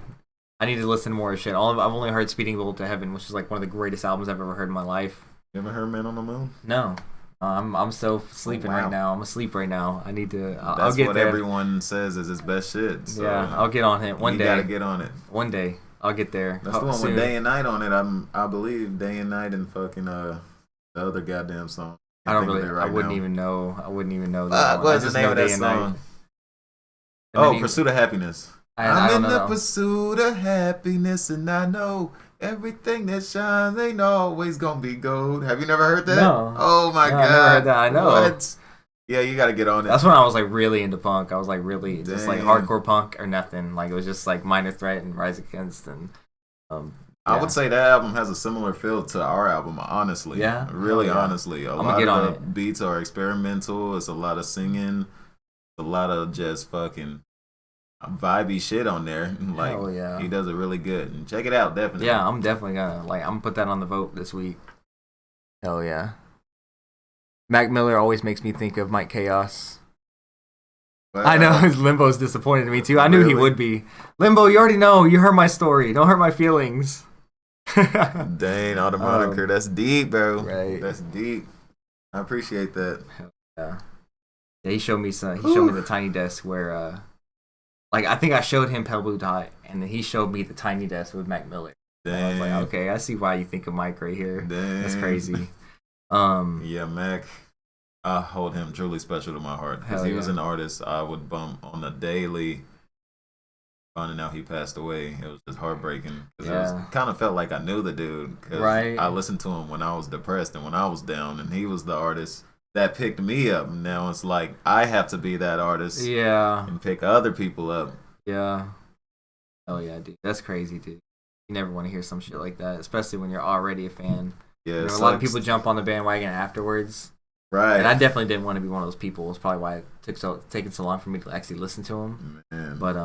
I need to listen to more shit. I've only heard Speeding Bullet to Heaven, which is like one of the greatest albums I've ever heard in my life. You ever heard Man on the Moon? No. I'm so sleeping right now. I'm asleep right now. I need to. I'll That's get what there. everyone says is his best shit. So yeah, I'll get on it one day. You gotta get on it. One day, I'll get there. That's the one with Day and Night on it. I believe Day and Night and fucking the other goddamn song. I don't really. I wouldn't even know. That what's the name of that song? Oh, Pursuit of Happiness. I'm in the pursuit of happiness, and I know everything that shines ain't always gonna be gold. Have you never heard that? No. Oh my god. I never heard that. I know. What? Yeah, you gotta get on it. That's when I was like really into punk. I was like really just like hardcore punk or nothing. Like it was just like Minor Threat and Rise Against and. I would say that album has a similar feel to our album, honestly. Yeah? Really, honestly. A lot get on of the beats are experimental. It's a lot of singing. A lot of just fucking vibey shit on there. Like, hell yeah. He does it really good. And check it out, definitely. Yeah, I'm definitely gonna, I'm gonna put that on the vote this week. Hell yeah. Mac Miller always makes me think of Mike Khaos. I know Limbo's disappointed in me too. I knew he would be. Limbo, you already know. You heard my story. Don't hurt my feelings. Dang, all the moniker. That's deep, bro. Right. That's deep. I appreciate that. Yeah. Yeah, he showed me the Tiny Desk where, I think I showed him Pale Blue Dot, and then he showed me the Tiny Desk with Mac Miller. Dang. And I was like, okay, I see why you think of Mike right here. Dang. That's crazy. Yeah, Mac. I hold him truly special to my heart because he was an artist I would bump on a daily. Finding out he passed away, it was just heartbreaking because it kind of felt like I knew the dude. Cause I listened to him when I was depressed and when I was down, and he was the artist that picked me up. Now it's like I have to be that artist, and pick other people up. Yeah. Oh yeah, dude, that's crazy, dude. You never want to hear some shit like that, especially when you're already a fan. Yeah, a lot of people jump on the bandwagon afterwards. Right. And I definitely didn't want to be one of those people. It's probably why it took taking so long for me to actually listen to him. Man. But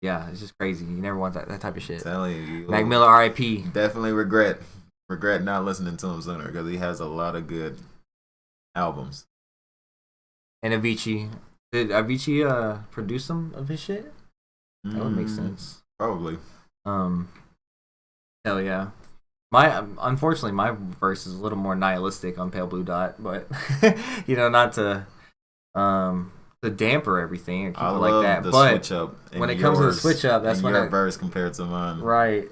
yeah, it's just crazy. You never want that type of shit. Telling you, Mac Miller, R.I.P. Definitely regret not listening to him sooner because he has a lot of good albums. And Avicii. Did Avicii produce some of his shit? That would make sense. Probably. Hell yeah. Unfortunately, my verse is a little more nihilistic on Pale Blue Dot, but not to damper everything or keep I it love like that. the But switch up. when it comes to the switch up, that's when your verse compared to mine. right.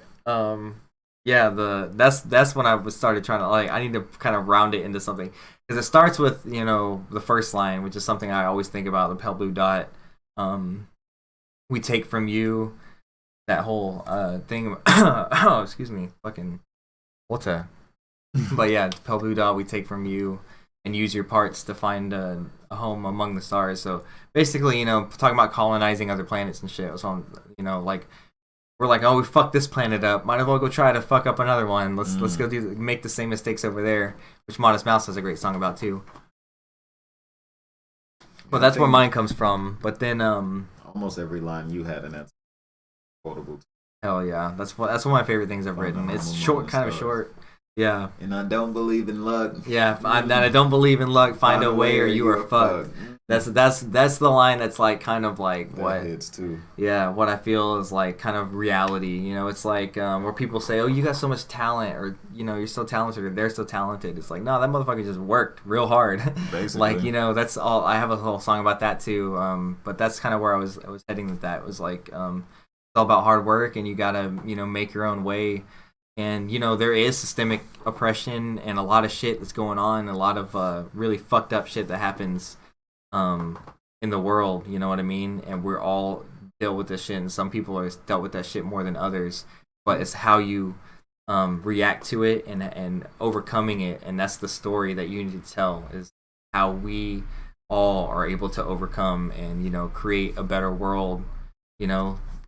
That's when I started trying to I need to kind of round it into something because it starts with the first line, which is something I always think about. The Pale Blue Dot. We take from you. That whole thing. Oh, excuse me. Fucking. What's that? But yeah, Pale Blue Dot, we take from you and use your parts to find a home among the stars. So basically, talking about colonizing other planets and shit. So, we're like, oh, we fucked this planet up. Might as well go try to fuck up another one. Let's go make the same mistakes over there, which Modest Mouse has a great song about too. But that's where mine comes from. But then, almost every line you had in that quotable. Hell yeah, that's one of my favorite things I've written. It's short, kind of short. Yeah. And I don't believe in luck. Yeah, I don't believe in luck. Find a way or you are fucked. That's the line that's kind of what hits too. Yeah, what I feel is kind of reality. It's where people say, "Oh, you got so much talent," or you're so talented, or they're so talented. It's like, no, that motherfucker just worked real hard. Basically, that's all. I have a whole song about that too. But that's kind of where I was heading with that. It was it's all about hard work, and you gotta make your own way. And there is systemic oppression and a lot of shit that's going on, a lot of really fucked up shit that happens in the world. You know what I mean? And we're all dealt with this shit, and some people are dealt with that shit more than others. But it's how you react to it and overcoming it, and that's the story that you need to tell. Is how we all are able to overcome and create a better world.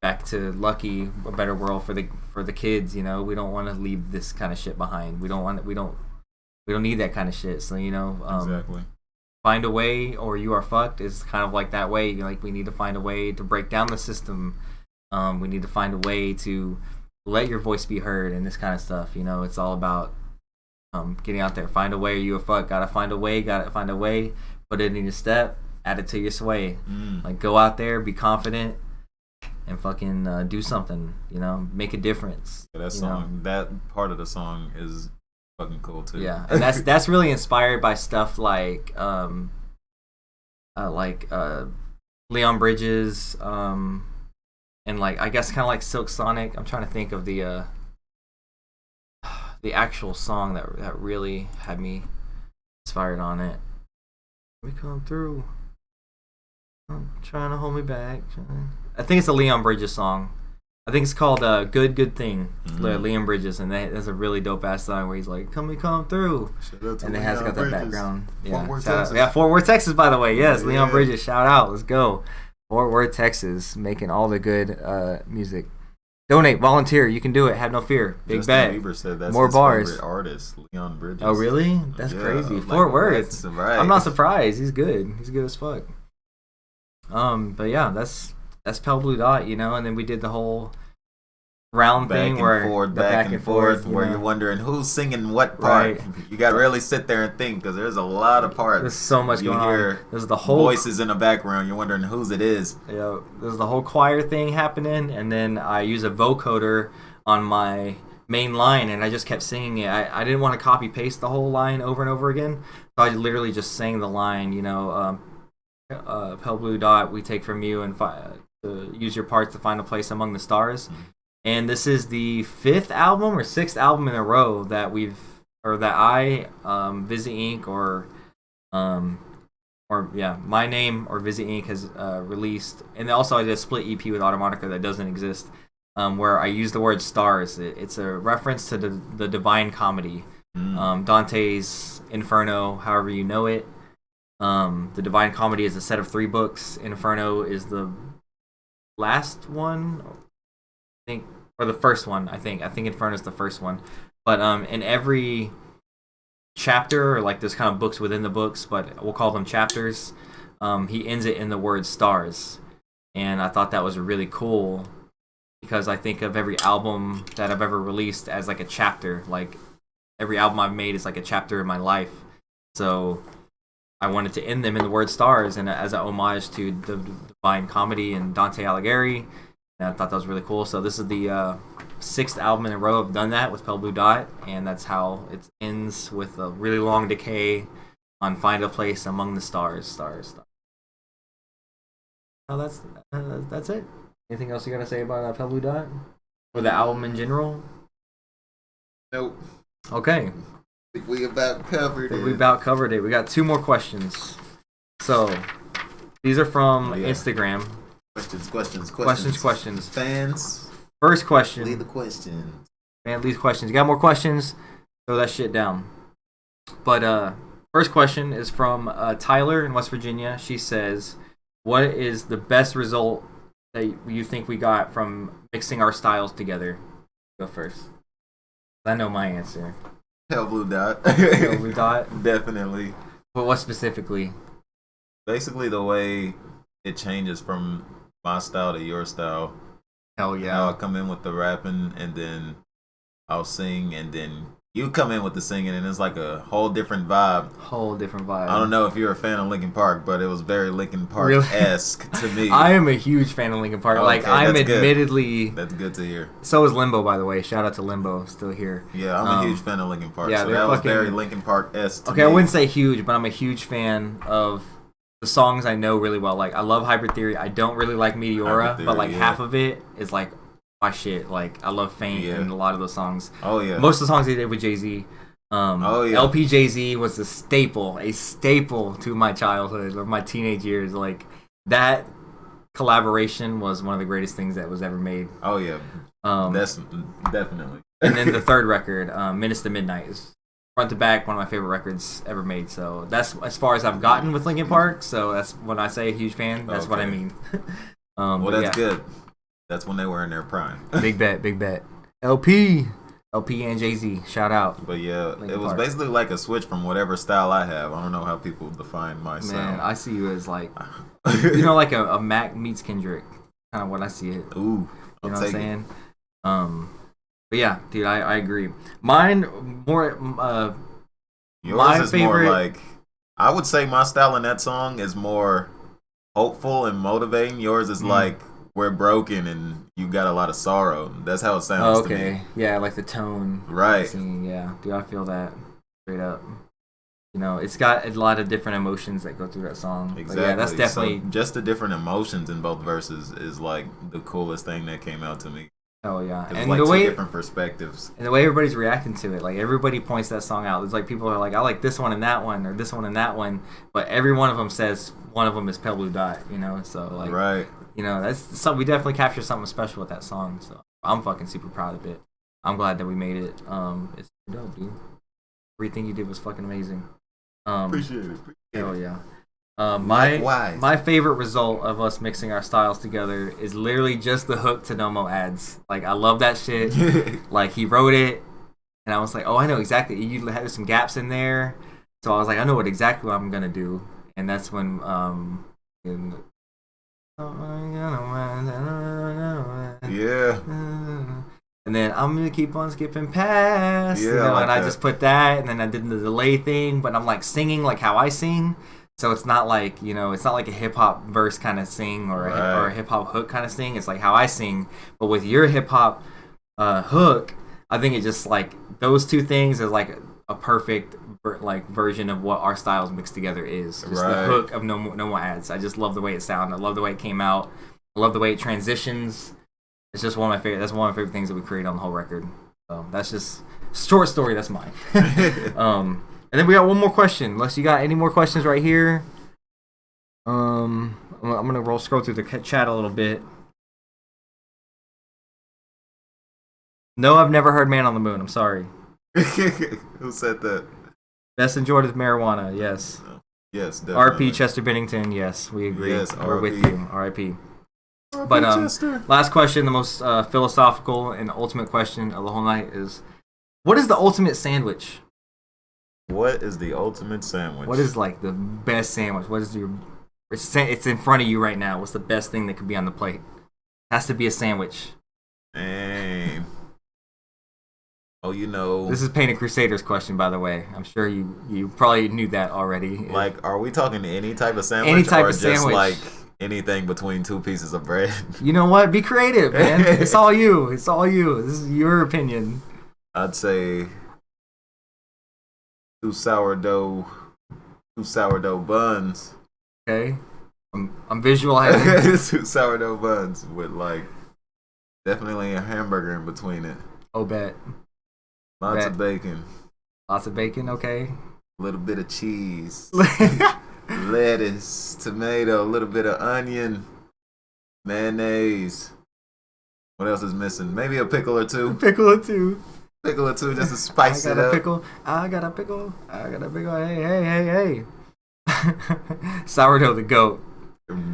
Back to Lucky, a better world for the kids. We don't want to leave this kind of shit behind. We don't need that kind of shit. So exactly. Find a way or you are fucked is kind of like that way. We need to find a way to break down the system. We need to find a way to let your voice be heard and this kind of stuff. It's all about getting out there. Find a way or you are fucked. Gotta find a way. Put it in your step. Add it to your sway. Go out there, be confident. And fucking do something, make a difference. Yeah, that song, that part of the song is fucking cool too. Yeah, and that's really inspired by stuff like Leon Bridges, and I guess kind of like Silk Sonic. I'm trying to think of the actual song that really had me inspired on it. We come through. I'm trying to hold me back. I think it's a Leon Bridges song. I think it's called Good Thing. Leon Bridges, and that's a really dope ass song where he's like, come through. And it has got that background. Yeah. Fort Worth, Texas, by the way. Yes, Leon Bridges, shout out. Let's go. Fort Worth, Texas, making all the good music. Donate, volunteer, you can do it. Have no fear. Big bet. Bieber said that's more his bars. Favorite artist, Leon Bridges. Oh really? That's crazy. Fort Worth. Right. I'm not surprised. He's good. He's good as fuck. But yeah, that's Pale Blue Dot, and then we did the whole round thing where back and forth, where you're wondering who's singing what part. Right. You got to really sit there and think because there's a lot of parts. There's so much going on. There's the whole voices in the background. You're wondering whose it is. Yeah, there's the whole choir thing happening, and then I use a vocoder on my main line, and I just kept singing it. I didn't want to copy paste the whole line over and over again, so I literally just sang the line. Pale Blue Dot, we take from you and use your parts to find a place among the stars. And this is the 5th album or 6th album in a row that I, Visit Inc. or My Name or Visit Inc. has released. And also I did a split EP with Automatica that doesn't exist, where I use the word stars. It's a reference to the Divine Comedy, Dante's Inferno, however you know it. The Divine Comedy is a set of 3 books. Inferno is the last one, I think, or the first one. I think Inferno is the first one. But in every chapter, or there's kind of books within the books, but we'll call them chapters. He ends it in the word stars, and I thought that was really cool because I think of every album that I've ever released as like a chapter. Like every album I've made is like a chapter in my life. So I wanted to end them in the word stars and as an homage to the Divine Comedy and Dante Alighieri. And I thought that was really cool. So this is the 6th album in a row I've done that with Pale Blue Dot, and that's how it ends with a really long decay on Find a Place Among the Stars. Stars. Oh, that's it. Anything else you gotta say about Pale Blue Dot? Or the album in general? Nope. Okay. I think we about covered it. We about covered it. We got 2 more questions. So, these are from Instagram. Questions. Fans. First question. Leave the questions. Man, leave questions. You got more questions? Throw that shit down. But, first question is from Tyler in West Virginia. She says, what is the best result that you think we got from mixing our styles together? Go first. I know my answer. Pale Blue Dot. Pale Blue Dot? Definitely. But what specifically? Basically the way it changes from my style to your style. Hell yeah. How I come in with the rapping and then I'll sing and then you come in with the singing and it's like a whole different vibe. I don't know if you're a fan of Linkin Park, but it was very Linkin Park-esque to me. I am a huge fan of Linkin Park. Okay, like, I'm admittedly... Good. That's good to hear. So is Limbo, by the way. Shout out to Limbo, still here. Yeah, I'm a huge fan of Linkin Park. Yeah, so that was very Linkin Park-esque to me. I wouldn't say huge, but I'm a huge fan of the songs I know really well. Like, I love Hybrid Theory. I don't really like Meteora, but like half of it is like my shit. Like, I love Faint and a lot of those songs. Oh, yeah. Most of the songs they did with Jay-Z. LP Jay-Z was a staple to my childhood or my teenage years. Like, that collaboration was one of the greatest things that was ever made. Oh yeah, that's definitely. And then the third record, Menace to Midnight, is front to back one of my favorite records ever made. So that's as far as I've gotten with Linkin Park. So that's when I say a huge fan. That's what I mean. Well, that's good. That's when they were in their prime. Big bet. LP and Jay-Z, shout out. But yeah, Linkin Park. Basically like a switch from whatever style I have. I don't know how people define my sound. Man, I see you as like, like a Mac meets Kendrick. Kind of what I see it. Ooh, you know what I'm saying? But yeah, dude, I agree. Mine more. Yours my is favorite. More like, I would say my style in that song is more hopeful and motivating. Yours is like, we're broken and you got a lot of sorrow. That's how it sounds to me. Yeah, like the tone. Right. Singing, yeah. Dude, I feel that straight up. You know, it's got a lot of different emotions that go through that song. Exactly. But yeah, that's definitely... So just the different emotions in both verses is like the coolest thing that came out to me. Oh yeah. It's and like the way, two different perspectives. And the way everybody's reacting to it. Like, everybody points that song out. It's like people are like, I like this one and that one, or this one and that one. But every one of them says one of them is Pale Blue Dot, you know? So, like... Right. You know, that's something we definitely captured something special with that song. So I'm fucking super proud of it. I'm glad that we made it. It's dope, dude. Everything you did was fucking amazing. Appreciate it. Hell yeah. My favorite result of us mixing our styles together is literally just the hook to No Mo Ads. Like, I love that shit. Like, he wrote it, and I was like, oh, I know exactly. You had some gaps in there, so I was like, I know exactly what I'm gonna do. And that's when yeah. And then I'm gonna keep on skipping past. Yeah, you know, like and I just put that, and then I did the delay thing, but I'm like singing like how I sing. So it's not like, you know, it's not like a hip hop verse kind of sing or a hip hop hook kind of sing. It's like how I sing. But with your hip hop hook, I think it just like those two things is like a perfect like version of what our styles mixed together is. Just the hook of no more ads. I just love the way it sounded. I love the way it came out. I love the way it transitions. It's just one of my favorite. That's one of my favorite things that we created on the whole record. So that's just short story. That's mine. And then we got one more question. Unless you got any more questions right here. I'm gonna scroll through the chat a little bit. No, I've never heard "Man on the Moon." I'm sorry. Who said that? Best enjoyed with marijuana. Yes. Yes. Definitely. R.P. Chester Bennington. Yes, we agree. Yes, we're with you. R.I.P. But last question, the most philosophical and ultimate question of the whole night is: what is the ultimate sandwich? What is the ultimate sandwich? What is like the best sandwich? What is your It's in front of you right now. What's the best thing that could be on the plate? Has to be a sandwich. Man. Oh, you know. This is Painted Crusaders question, by the way. I'm sure you probably knew that already. Like, are we talking any type of sandwich? Any type or of just sandwich. like anything between two pieces of bread? You know what? Be creative, man. It's all you. It's all you. This is your opinion. I'd say two sourdough buns. Okay. I'm visualizing. Two sourdough buns with like definitely a hamburger in between it. Oh, bet. Lots of bacon. Lots of bacon, okay. A little bit of cheese. Lettuce, tomato, a little bit of onion, mayonnaise. What else is missing? Maybe a pickle or two. Pickle or two. Pickle or two just to spice it up. I got a pickle. Hey. Sourdough the goat.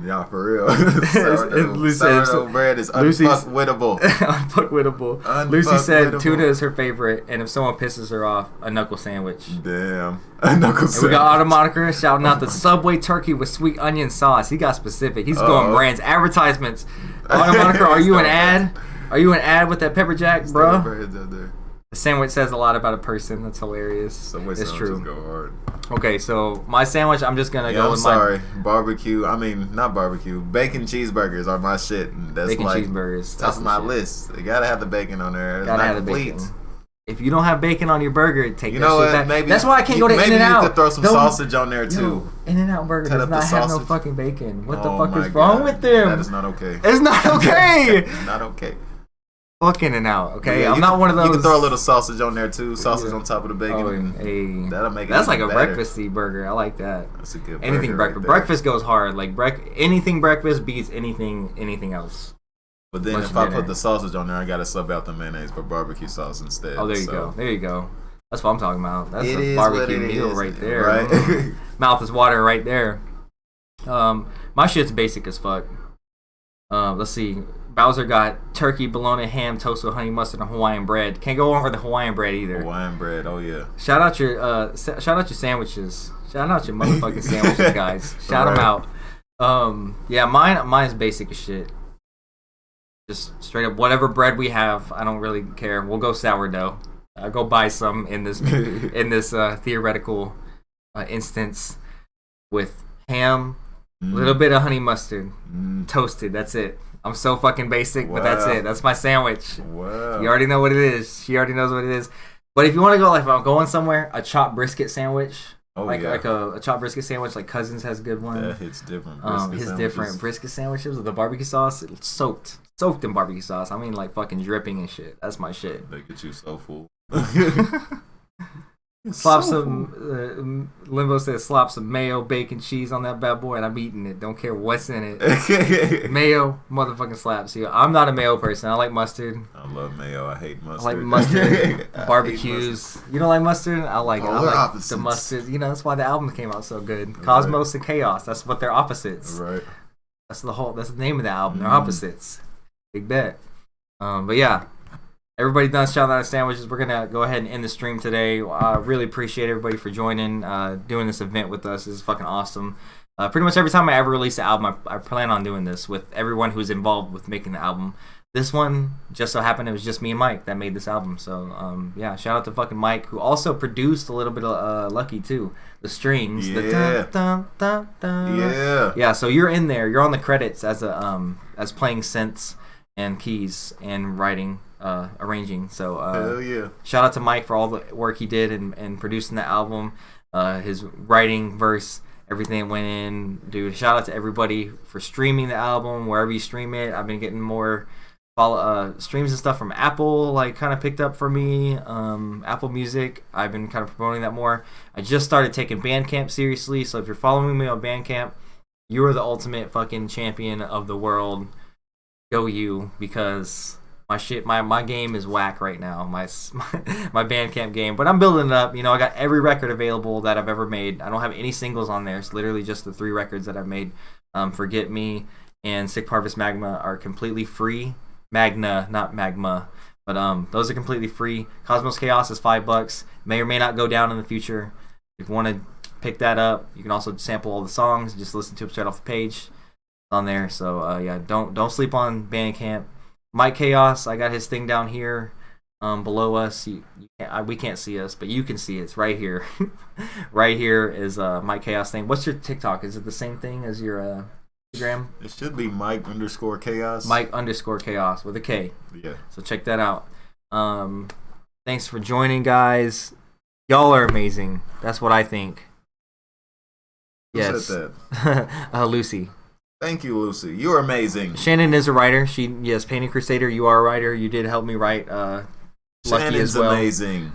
Yeah, for real. Sourdough bread is unfuckwittable. Unfuckwittable. Lucy said tuna is her favorite, and if someone pisses her off, a knuckle sandwich. Damn. A knuckle sandwich. We got Automonica shouting out the Subway turkey with sweet onion sauce. He got specific. He's going brands. Advertisements. Automonica, are you an ad? Are you an ad with that pepper jack, bro? The sandwich says a lot about a person. That's hilarious. It's true. Go hard. Okay, so my sandwich, I'm just gonna go with barbecue. I mean, not barbecue. Bacon cheeseburgers are my shit. That's bacon like cheeseburgers. That's my list. You gotta have the bacon on there. It's gotta have the bacon. If you don't have bacon on your burger, take that shit back. Maybe, that's why I can't go to In-N-Out. Maybe you could throw some sausage on there too. In-N-Out burger does not have no fucking bacon. What the fuck is wrong with them? That is not okay. It's not okay. Not okay. Fuck In-N-Out, okay? Yeah, I'm not one of those. You can throw a little sausage on there too. Sausage on top of the bacon. That'll make it. That's like a better. breakfasty burger. I like that. That's a good anything breakfast. Right breakfast goes hard. Like anything breakfast beats anything else. But then if I put the sausage on there, I gotta sub out the mayonnaise for barbecue sauce instead. Oh, there you go. There you go. That's what I'm talking about. That's a barbecue meal right there. Right? Mouth is watering right there. My shit's basic as fuck. Let's see. Bowser got turkey, bologna, ham, toast with honey mustard, and Hawaiian bread. Can't go over the Hawaiian bread either. Hawaiian bread, oh yeah. Shout out your sandwiches. Shout out your motherfucking sandwiches, guys. Shout them out. Yeah, mine's basic as shit. Just straight up whatever bread we have. I don't really care. We'll go sourdough. I'll go buy some in this theoretical instance with ham, a little bit of honey mustard, toasted. That's it. I'm so fucking basic, but that's it. That's my sandwich. Wow. You already know what it is. She already knows what it is. But if you want to go, like, if I'm going somewhere, a chopped brisket sandwich. Like a chopped brisket sandwich, like Cousins has a good one. Yeah, it's different. His different brisket sandwiches with the barbecue sauce, it's soaked in barbecue sauce. I mean, like fucking dripping and shit. That's my shit. They get you so full. Slop some Limbo says slop some mayo, bacon, cheese on that bad boy, and I'm eating it. Don't care what's in it. Mayo, motherfucking slaps. See, I'm not a mayo person. I like mustard. I love mayo. I hate mustard. I like mustard. Barbecues. You don't like mustard? I like it. I like opposites. the mustard. You know, that's why the album came out so good. Cosmos and Chaos. That's what they're opposites. Right. That's the name of the album. They're opposites. Big bet. But yeah. Everybody done shouting out sandwiches. We're gonna go ahead and end the stream today. I really appreciate everybody for joining, doing this event with us. This is fucking awesome. Pretty much every time I ever release an album, I plan on doing this with everyone who's involved with making the album. This one just so happened it was just me and Mike that made this album. So yeah, shout out to fucking Mike, who also produced a little bit of Lucky too. The strings, yeah. the dun, dun, dun, dun. Yeah. Yeah. So you're in there. You're on the credits as as playing synths and keys and writing. Arranging. So hell yeah. Shout out to Mike for all the work he did in producing the album, his writing, verse, everything that went in. Dude, shout out to everybody for streaming the album wherever you stream it. I've been getting more streams and stuff from Apple, like kind of picked up for me. Apple Music, I've been kind of promoting that more. I just started taking Bandcamp seriously, so if you're following me on Bandcamp, you are the ultimate fucking champion of the world. Go you, because my shit, my game is whack right now. My Bandcamp game, but I'm building it up. You know, I got every record available that I've ever made. I don't have any singles on there. It's literally just the 3 records that I've made. Forget Me and Sick Harvest Magma are completely free. Magna, not Magma, but those are completely free. Cosmos Chaos is $5. May or may not go down in the future. If you want to pick that up. You can also sample all the songs. Just listen to them straight off the page. It's on there. So yeah, don't sleep on Bandcamp. Mike Khaos, I got his thing down here below us. We can't see us, but you can see it. It's right here. Right here is Mike Khaos thing. What's your TikTok? Is it the same thing as your Instagram? It should be Mike_Khaos. Mike_Khaos with a K. Yeah. So check that out. Thanks for joining, guys. Y'all are amazing. That's what I think. Who Yes. said that? Lucy. Thank you, Lucy. You're amazing. Shannon is a writer. Yes, Painting Crusader, you are a writer. You did help me write Lucky Shannon's as well. amazing.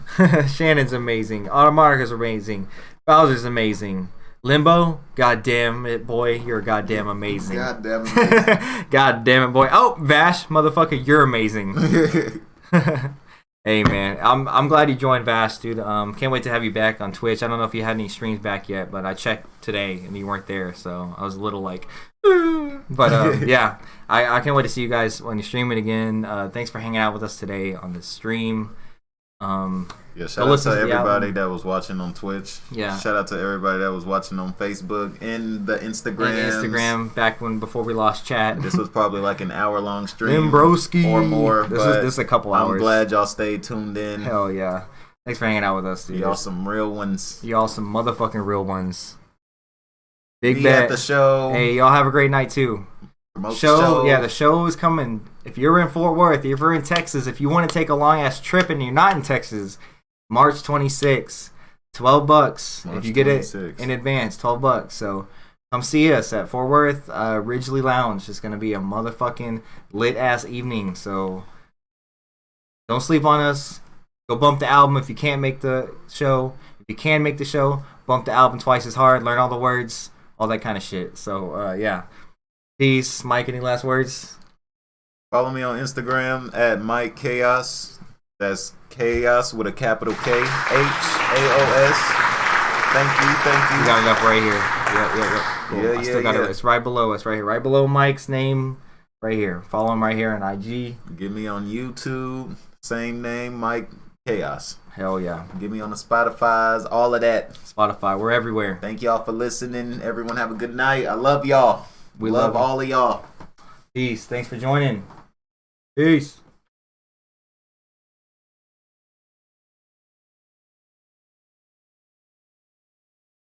Shannon's amazing. Automatica's amazing. Bowser's amazing. Limbo, goddamn it, boy, you're goddamn amazing. Goddamn amazing. God damn it, boy. Oh, Vash, motherfucker, you're amazing. Hey, man, I'm glad you joined Vash, dude. Can't wait to have you back on Twitch. I don't know if you had any streams back yet, but I checked today and you weren't there, so I was a little like, but yeah, I can't wait to see you guys when you're streaming again. Thanks for hanging out with us today on the stream. Yeah, shout out to everybody that was watching on Twitch. Yeah. Shout out to everybody that was watching on Facebook and the Instagram. Back before we lost chat. This was probably like an hour-long stream Broski. or more. This is a couple hours. I'm glad y'all stayed tuned in. Hell yeah. Thanks for hanging out with us, dude. Y'all some real ones. Y'all some motherfucking real ones. Big Be bet. at the show. Hey, y'all have a great night too. Promote the show. Yeah, the show is coming. If you're in Fort Worth, if you're in Texas, if you want to take a long ass trip and you're not in Texas, March 26th, $12. If you get it in advance, $12. So come see us at Fort Worth Ridgely Lounge. It's gonna be a motherfucking lit ass evening. So don't sleep on us. Go bump the album if you can't make the show. If you can make the show, bump the album twice as hard. Learn all the words, all that kind of shit. So yeah. Peace. Mike, any last words? Follow me on Instagram at Mike Khaos. That's Chaos with a capital K. HAOS. Thank you. We got it up right here. Yeah. Cool. Yeah, I still got it. It's right below us, right here. Right below Mike's name, right here. Follow him right here on IG. Get me on YouTube. Same name, Mike Khaos. Hell yeah. Get me on the Spotify's, all of that. Spotify, we're everywhere. Thank y'all for listening. Everyone have a good night. I love y'all. We love love all of y'all. Peace. Thanks for joining. Peace.